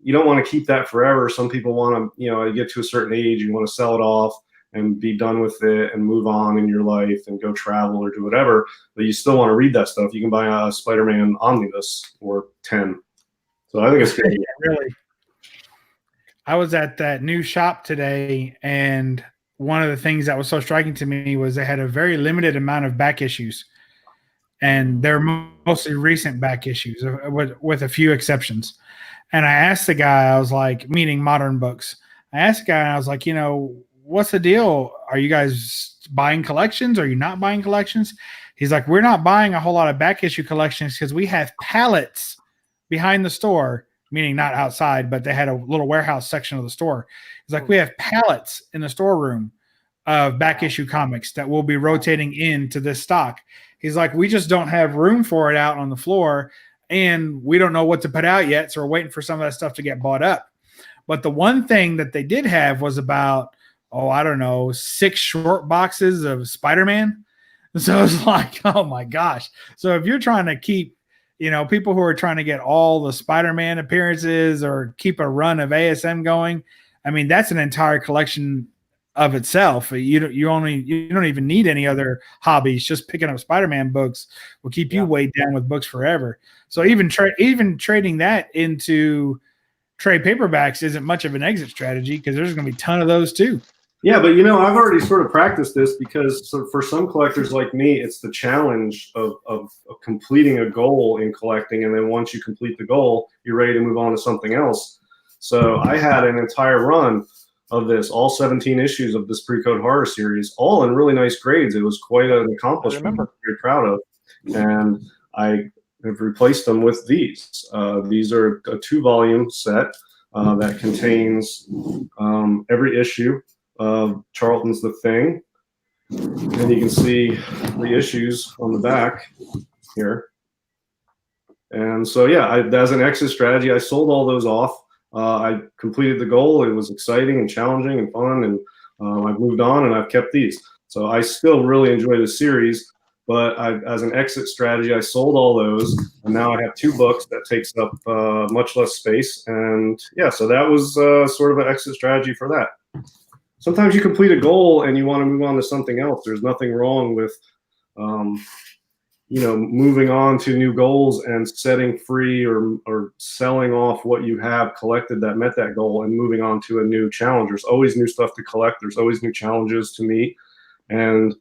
You don't want to keep that forever. Some people want to, you know, you get to a certain age, you want to sell it off and be done with it and move on in your life and go travel or do whatever, but you still want to read that stuff. You can buy a Spider-Man omnibus for 10. So I think it's good. Really. I was at that new shop today, and one of the things that was so striking to me was they had a very limited amount of back issues, and they're mostly recent back issues with a few exceptions. And I asked the guy, I was like, meaning modern books. I asked the guy, and I was like, you know, what's the deal? Are you guys buying collections? Are you not buying collections? He's like, we're not buying a whole lot of back issue collections because we have pallets behind the store, meaning not outside, but they had a little warehouse section of the store. He's like, we have pallets in the storeroom of back issue comics that will be rotating into this stock. He's like, we just don't have room for it out on the floor, and we don't know what to put out yet, so we're waiting for some of that stuff to get bought up. But the one thing that they did have was about, I don't know, 6 short boxes of Spider-Man. So it's like, oh my gosh. So if you're trying to keep people who are trying to get all the Spider-Man appearances or keep a run of ASM going. I mean, that's an entire collection of itself. You don't even need any other hobbies. Just picking up Spider-Man books will keep you weighed down with books forever. So even trading that into trade paperbacks isn't much of an exit strategy because there's going to be a ton of those too. Yeah, but I've already sort of practiced this because for some collectors like me, it's the challenge of completing a goal in collecting, and then once you complete the goal, you're ready to move on to something else. So I had an entire run of this, all 17 issues of this Pre-Code Horror series, all in really nice grades. It was quite an accomplishment. I'm very proud of, and I have replaced them with these. These are a 2-volume set that contains every issue of Charlton's The Thing, and you can see the issues on the back here. And so as an exit strategy, I sold all those off. I completed the goal. It was exciting and challenging and fun, and I've moved on and I've kept these. So I still really enjoy the series, but as an exit strategy, I sold all those, and now I have 2 books that takes up much less space. And so that was sort of an exit strategy for that. Sometimes you complete a goal and you want to move on to something else. There's nothing wrong with, moving on to new goals and setting free or selling off what you have collected that met that goal and moving on to a new challenge. There's always new stuff to collect. There's always new challenges to meet. And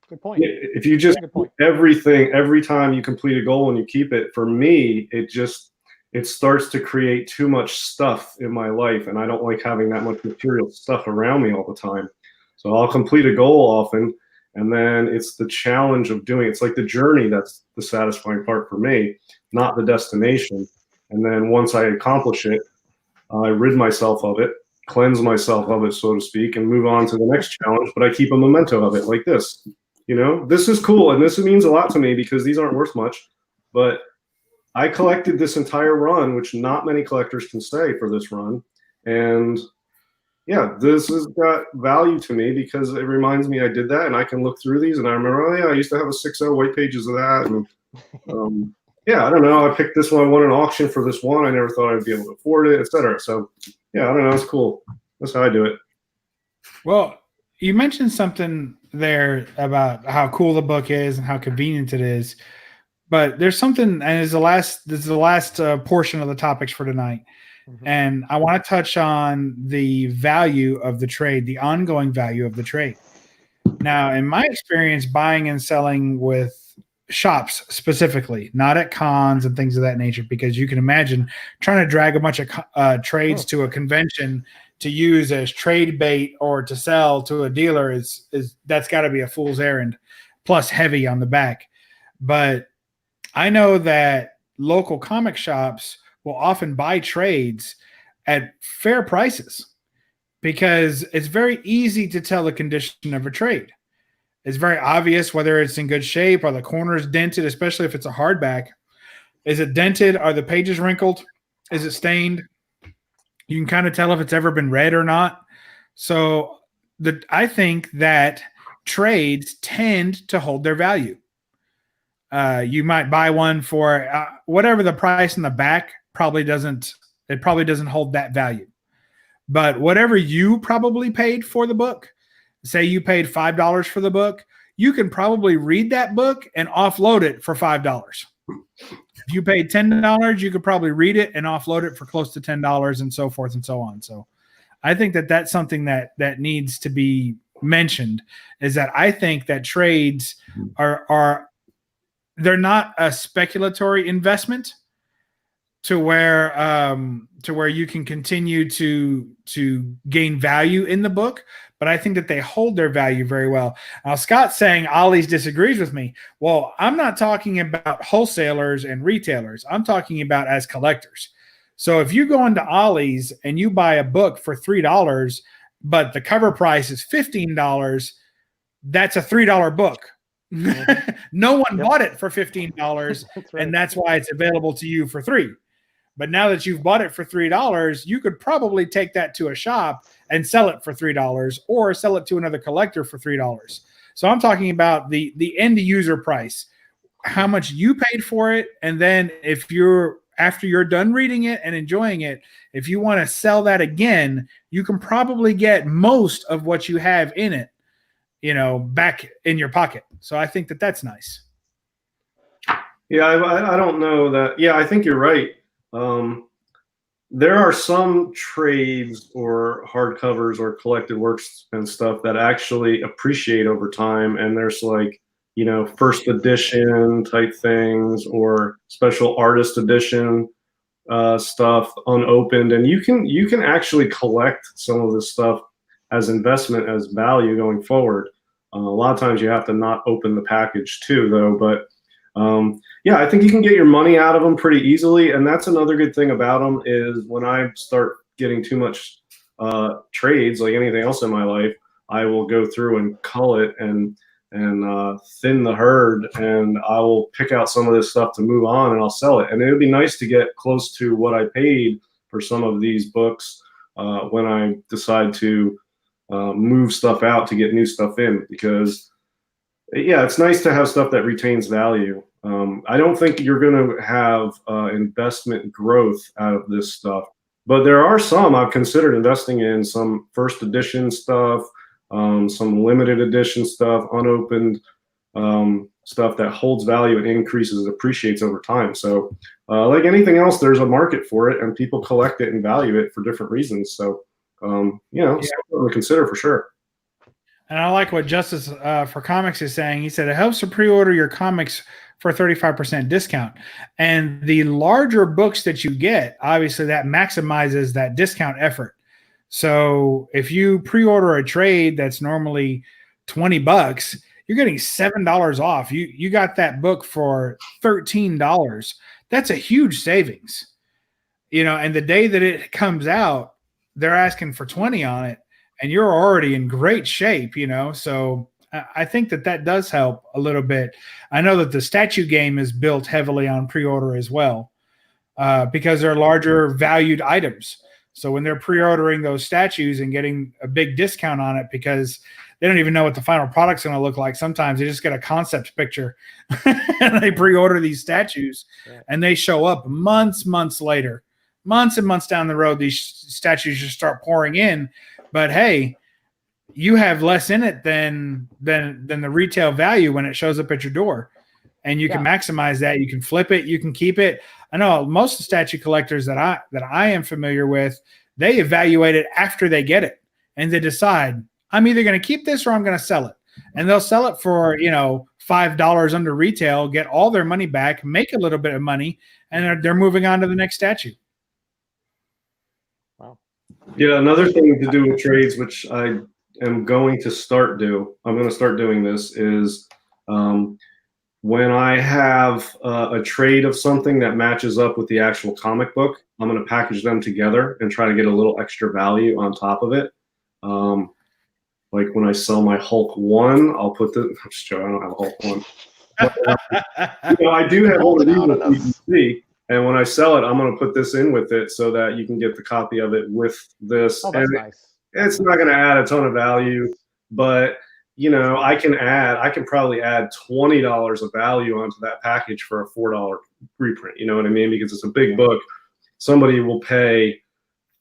good point. If you just everything, every time you complete a goal and you keep it, for me, it starts to create too much stuff in my life, and I don't like having that much material stuff around me all the time. So I'll complete a goal often, and then it's the challenge of doing it. It's like the journey that's the satisfying part for me, not the destination. And then once I accomplish it, I rid myself of it, cleanse myself of it, so to speak, and move on to the next challenge. But I keep a memento of it, like this. This is cool, and this means a lot to me because these aren't worth much, but I collected this entire run, which not many collectors can say for this run. And this has got value to me because it reminds me I did that, and I can look through these and I remember, I used to have a 6.0 white pages of that. And I don't know. I picked this one. I won an auction for this one. I never thought I'd be able to afford it, etc. So I don't know. It's cool. That's how I do it. Well, you mentioned something there about how cool the book is and how convenient it is. But there's something, and this is the last portion of the topics for tonight. Mm-hmm. And I want to touch on the value of the trade, the ongoing value of the trade. Now, in my experience, buying and selling with shops specifically, not at cons and things of that nature, because you can imagine trying to drag a bunch of trades to a convention to use as trade bait or to sell to a dealer is that's got to be a fool's errand, plus heavy on the back. But I know that local comic shops will often buy trades at fair prices because it's very easy to tell the condition of a trade. It's very obvious whether it's in good shape or the corners dented, especially if it's a hardback. Is it dented? Are the pages wrinkled? Is it stained? You can kind of tell if it's ever been read or not. So I think that trades tend to hold their value. You might buy one for whatever the price in the back probably doesn't hold that value. But whatever you probably paid for the book, say you paid $5 for the book, you can probably read that book and offload it for $5. If you paid $10, you could probably read it and offload it for close to $10 and so forth and so on. So I think that that's something that needs to be mentioned, is that I think that trades are they're not a speculatory investment to where you can continue to gain value in the book, but I think that they hold their value very well. Now, Scott's saying Ollie's disagrees with me. Well, I'm not talking about wholesalers and retailers. I'm talking about as collectors. So if you go into Ollie's and you buy a book for $3, but the cover price is $15, that's a $3 book. No one bought it for $15, that's right. And that's why it's available to you for $3. But now that you've bought it for $3, you could probably take that to a shop and sell it for $3 or sell it to another collector for $3. So I'm talking about the end user price. how much you paid for it, and then if you're after you're done reading it and enjoying it, if you want to sell that again, you can probably get most of what you have in it, back in your pocket. So I think that that's nice. Yeah, I don't know that. Yeah, I think you're right. There are some trades or hardcovers or collected works and stuff that actually appreciate over time, and there's like, first edition type things or special artist edition stuff unopened, and you can actually collect some of this stuff as investment, as value going forward. A lot of times you have to not open the package too, though. But yeah, I think you can get your money out of them pretty easily, and that's another good thing about them is when I start getting too much trades, like anything else in my life, I will go through and cull it and thin the herd, and I will pick out some of this stuff to move on, and I'll sell it. And it would be nice to get close to what I paid for some of these books when I decide to move stuff out to get new stuff in, because yeah, it's nice to have stuff that retains value. I don't think you're going to have investment growth out of this stuff, but there are some I've considered investing in, some first edition stuff, some limited edition stuff, unopened stuff that holds value and increases, appreciates over time. So like anything else, there's a market for it, and people collect it and value it for different reasons. So, something to consider for sure. And I like what Justice for Comics is saying. He said it helps to pre-order your comics for a 35% discount. And the larger books that you get, obviously that maximizes that discount effort. So if you pre-order a trade that's normally $20, you're getting $7 off. You got that book for $13. That's a huge savings. And the day that it comes out, they're asking for 20 on it, and you're already in great shape, So I think that does help a little bit. I know that the statue game is built heavily on pre-order as well, because they're larger valued items. So when they're pre-ordering those statues and getting a big discount on it, because they don't even know what the final product's going to look like. Sometimes they just get a concept picture and they pre-order these statues, and they show up months later, months and months down the road. These statues just start pouring in. But hey, you have less in it than the retail value when it shows up at your door, and you can maximize that. You can flip it, you can keep it. I know most of the statue collectors that I am familiar with, they evaluate it after they get it, and they decide, I'm either going to keep this or I'm going to sell it, and they'll sell it for $5 under retail, get all their money back, make a little bit of money, and they're moving on to the next statue. Wow. Yeah, another thing to do with trades, which I am going to start doing this, is when I have a trade of something that matches up with the actual comic book, I'm going to package them together and try to get a little extra value on top of it. Like when I sell my Hulk 1, I'll put the. I'm just joking, I don't have a Hulk 1. But, I do have one of these with BBC, and when I sell it, I'm going to put this in with it so that you can get the copy of it with this. Oh, that's and nice. It's not going to add a ton of value, but I can probably add $20 of value onto that package for a $4 reprint. You know what I mean? Because it's a big book. Somebody will pay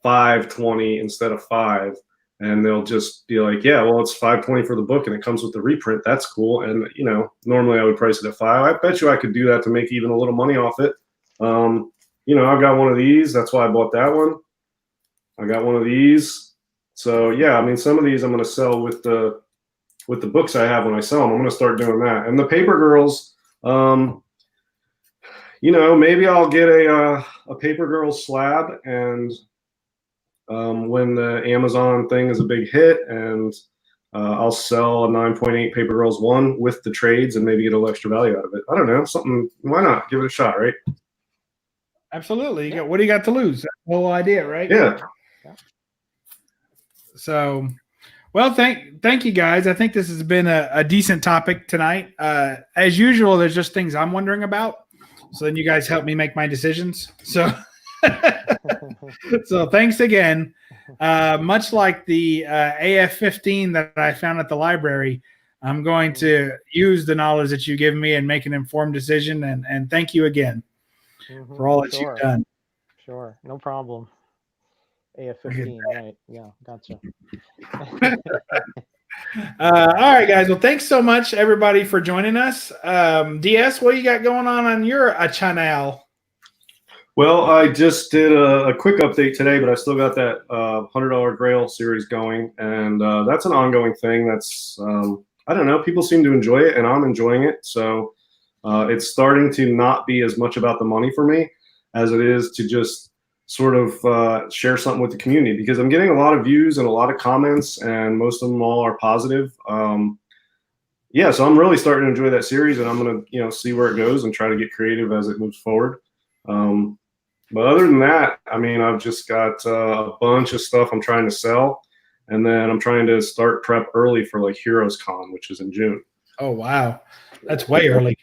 $5.20 instead of $5, and they'll just be like, yeah, well, it's $5.20 for the book, and it comes with the reprint. That's cool. And normally I would price it at $5. I bet you I could do that to make even a little money off it. I've got one of these. That's why I bought that one. I got one of these. So yeah, I mean, some of these I'm going to sell with the books I have when I sell them. I'm going to start doing that. And the Paper Girls, maybe I'll get a Paper Girls slab, and when the Amazon thing is a big hit, and I'll sell a 9.8 Paper Girls 1 with the trades and maybe get a little extra value out of it. I don't know, something. Why not give it a shot, right? Absolutely. What do you got to lose? That's the whole idea, right? Yeah. So, well, thank you guys. I think this has been a decent topic tonight. As usual, there's just things I'm wondering about. So then you guys help me make my decisions. So, so thanks again. Much like the AF-15 that I found at the library, I'm going to use the knowledge that you give me and make an informed decision. And thank you again for all that you've done. Sure, no problem. AF15, right? Yeah, gotcha. All right, guys. Well, thanks so much, everybody, for joining us. DS, what you got going on your channel? Well, I just did a quick update today, but I still got that $100 Grail series going, and that's an ongoing thing. That's I don't know. People seem to enjoy it, and I'm enjoying it. So it's starting to not be as much about the money for me as it is to just sort of share something with the community, because I'm getting a lot of views and a lot of comments, and most of them all are positive. Yeah, so I'm really starting to enjoy that series, and I'm gonna see where it goes and try to get creative as it moves forward. But other than that, I mean, I've just got a bunch of stuff I'm trying to sell, and then I'm trying to start prep early for like Heroes Con, which is in June. Oh wow, that's way early.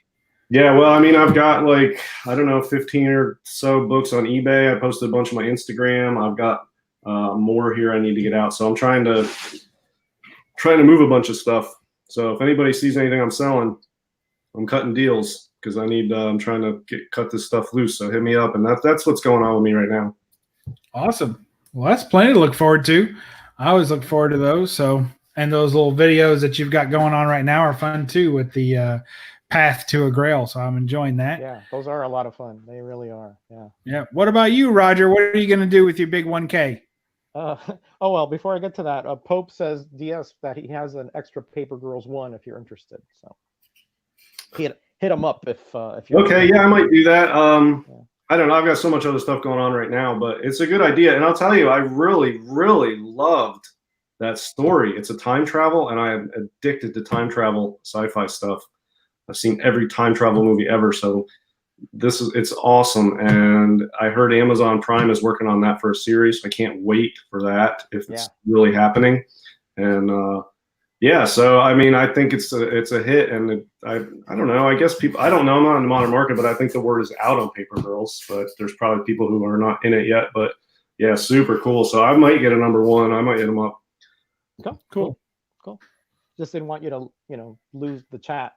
Yeah, well, I mean, I've got like, I don't know, 15 or so books on eBay. I posted a bunch on my Instagram. I've got more here I need to get out. So I'm trying to move a bunch of stuff. So if anybody sees anything I'm selling, I'm cutting deals because I'm trying to cut this stuff loose. So hit me up. And that's what's going on with me right now. Awesome. Well, that's plenty to look forward to. I always look forward to those. So, and those little videos that you've got going on right now are fun too, with the path to a Grail. So I'm enjoying that. Yeah, those are a lot of fun. They really are. Yeah. Yeah. What about you, Roger? What are you going to do with your big 1K? Oh well, before I get to that, Pope says DS that he has an extra Paper Girls 1 if you're interested. So hit him up if you're okay. Yeah, I might do that. I don't know. I've got so much other stuff going on right now, but it's a good idea. And I'll tell you, I really, really loved that story. It's a time travel, and I am addicted to time travel sci-fi stuff. I've seen every time travel movie ever, so it's awesome. And I heard Amazon Prime is working on that for a series. So I can't wait for that if it's really happening. And yeah, so I mean, I think it's a hit, and I don't know. I guess people, I don't know. I'm not in the modern market, but I think the word is out on Paper Girls. But there's probably people who are not in it yet. But yeah, super cool. So I might get a #1. I might hit them up. Cool. Just didn't want you to lose the chat.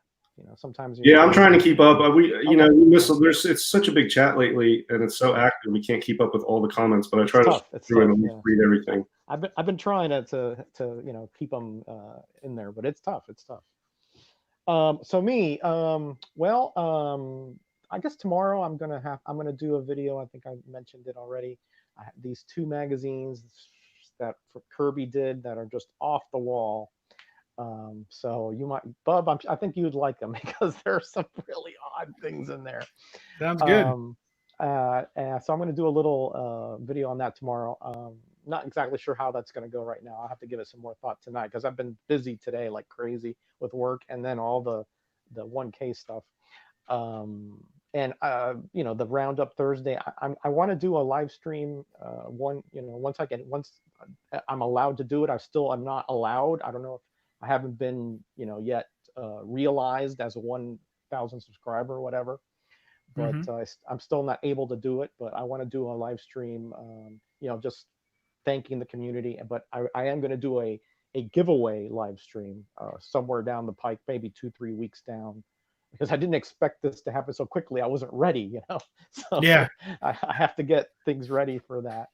Sometimes. Yeah, I'm trying to keep up. We miss. It's such a big chat lately, and it's so active. We can't keep up with all the comments, but I try to read everything. I've been trying to keep them in there, but it's tough. So me, I guess tomorrow I'm gonna do a video. I think I mentioned it already. I have these 2 magazines that Kirby did that are just off the wall. So you might, Bub, I think you'd like them because there are some really odd things in there. Sounds good. So I'm going to do a little video on that tomorrow. Not exactly sure how that's going to go right now. I'll have to give it some more thought tonight because I've been busy today like crazy with work and then all the 1K stuff. And the roundup Thursday, I want to do a live stream once I'm allowed to do it. I'm not allowed. I don't know if I haven't been yet realized as a 1,000 subscriber or whatever, but I'm still not able to do it. But I want to do a live stream, just thanking the community. But I am going to do a giveaway live stream somewhere down the pike, maybe 2-3 weeks down, because I didn't expect this to happen so quickly. I wasn't ready, So yeah, I have to get things ready for that.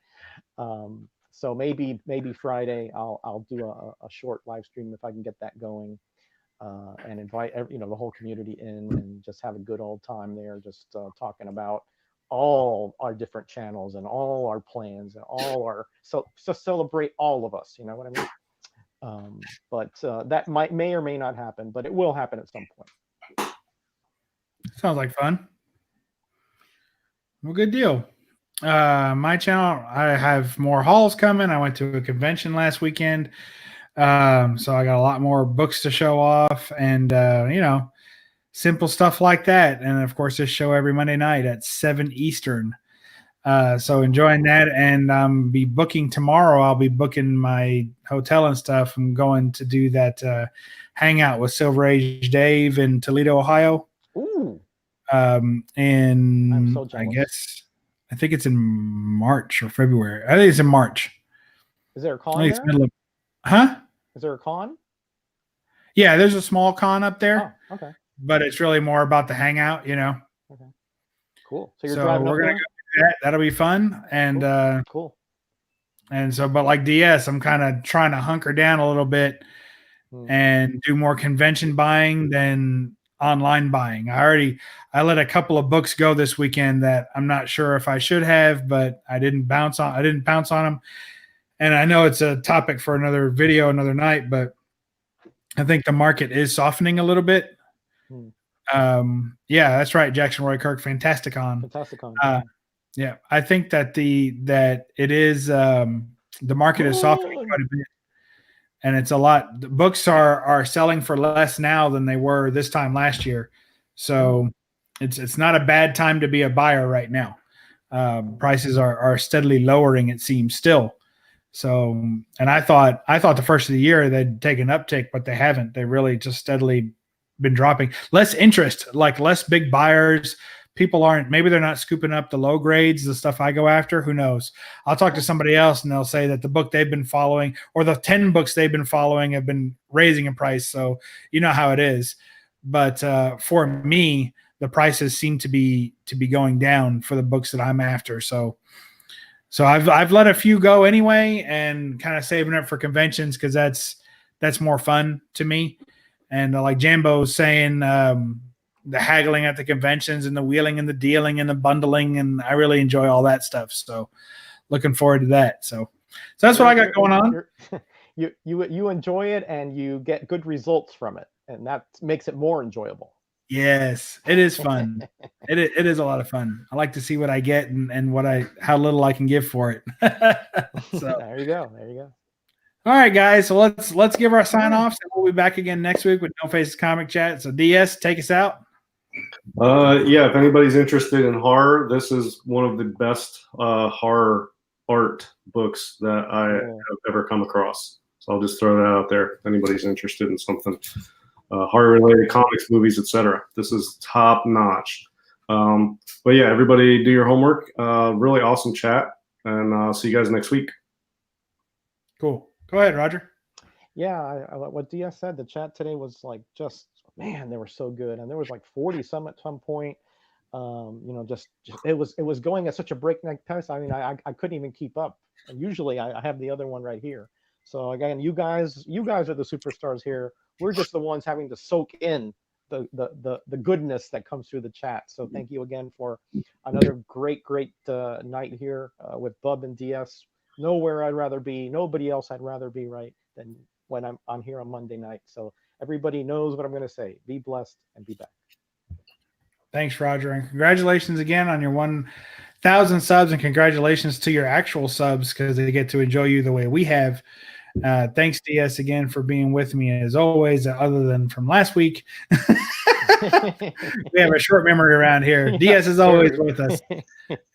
So maybe Friday I'll do a short live stream if I can get that going, and invite the whole community in and just have a good old time there, just talking about all our different channels and all our plans and all our just celebrate all of us. You know what I mean? But that may or may not happen, but it will happen at some point. Sounds like fun. Well, good deal. My channel, I have more hauls coming. I went to a convention last weekend, so I got a lot more books to show off, and simple stuff like that. And of course, this show every Monday night at 7 Eastern. So enjoying that, and be booking tomorrow. I'll be booking my hotel and stuff. I'm going to do that hangout with Silver Age Dave in Toledo, Ohio. Ooh. And so I think it's in March or February. I think it's in March. Is there a con there? Huh? Is there a con? Yeah, there's a small con up there, Oh, okay. but it's really more about the hangout, you know. Okay. Cool. So you're So driving up we're gonna there? go do that. That'll be fun. And Cool. and so, but like DS, I'm kind of trying to hunker down a little bit and do more convention buying than online buying. I let a couple of books go this weekend that I'm not sure if I should have, but I didn't pounce on them. And I know it's a topic for another video, another night, but I think the market is softening a little bit. Yeah, that's right. Jackson Roy Kirk, Fantasticon. Yeah, I think that it is the market is softening quite a bit, and it's a lot. The books are selling for less now than they were this time last year, so it's not a bad time to be a buyer right now. Prices are steadily lowering, it seems, still. So, and I thought the first of the year they'd take an uptick, but they haven't. They really just steadily been dropping. Less interest, like less big buyers. People maybe they're not scooping up the low grades, the stuff I go after. Who knows? I'll talk to somebody else and they'll say that the book they've been following or the 10 books they've been following have been raising in price. So you know how it is. But for me, the prices seem to be going down for the books that I'm after. So I've let a few go anyway and kind of saving it for conventions because that's more fun to me. And like Jambo was saying, the haggling at the conventions and the wheeling and the dealing and the bundling, and I really enjoy all that stuff. So looking forward to that. So that's what I got going on. You enjoy it and you get good results from it, and that makes it more enjoyable. Yes, it is fun. it is a lot of fun. I like to see what I get and how little I can give for it. So there you go. All right, guys. So let's give our sign offs, and we'll be back again next week with No Faces Comic Chat. So DS, take us out. Yeah, if anybody's interested in horror, this is one of the best horror art books that I have ever come across. So I'll just throw that out there. If anybody's interested in something horror-related, comics, movies, etc., this is top notch. But yeah, everybody do your homework. Really awesome chat, and I'll see you guys next week. Cool. Go ahead, Roger. Yeah, what DS said, the chat today was like just, man, they were so good, and there was like 40 some at some point. Just it was going at such a breakneck pace. I mean, I couldn't even keep up. And usually I have the other one right here. So again, you guys are the superstars here. We're just the ones having to soak in the goodness that comes through the chat. So thank you again for another great night here with Bub and DS. Nowhere I'd rather be, nobody else I'd rather be right than when I'm on here on Monday night. So everybody knows what I'm going to say. Be blessed and be back. Thanks, Roger. And congratulations again on your 1,000 subs, and congratulations to your actual subs because they get to enjoy you the way we have. Thanks, DS, again for being with me as always, other than from last week. We have a short memory around here. DS is always with us.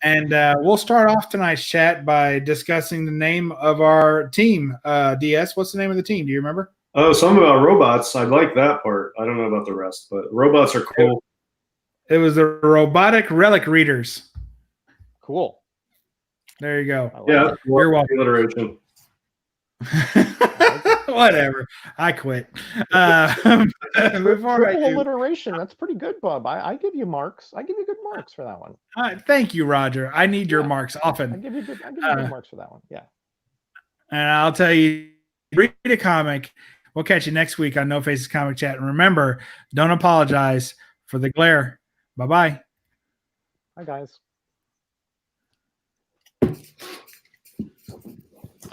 And we'll start off tonight's chat by discussing the name of our team. DS, what's the name of the team? Do you remember? Oh, something about robots. I like that part. I don't know about the rest, but robots are cool. It was the Robotic Relic Readers. Cool. There you go. Yeah, you're welcome. Alliteration. Whatever. I quit. Before alliteration. That's pretty good, Bub. I give you marks. I give you good marks for that one. Thank you, Roger. I need your marks often. I give you good marks for that one. Yeah. And I'll tell you, read a comic. We'll catch you next week on No Faces Comic Chat. And remember, don't apologize for the glare. Bye-bye. Hi, guys.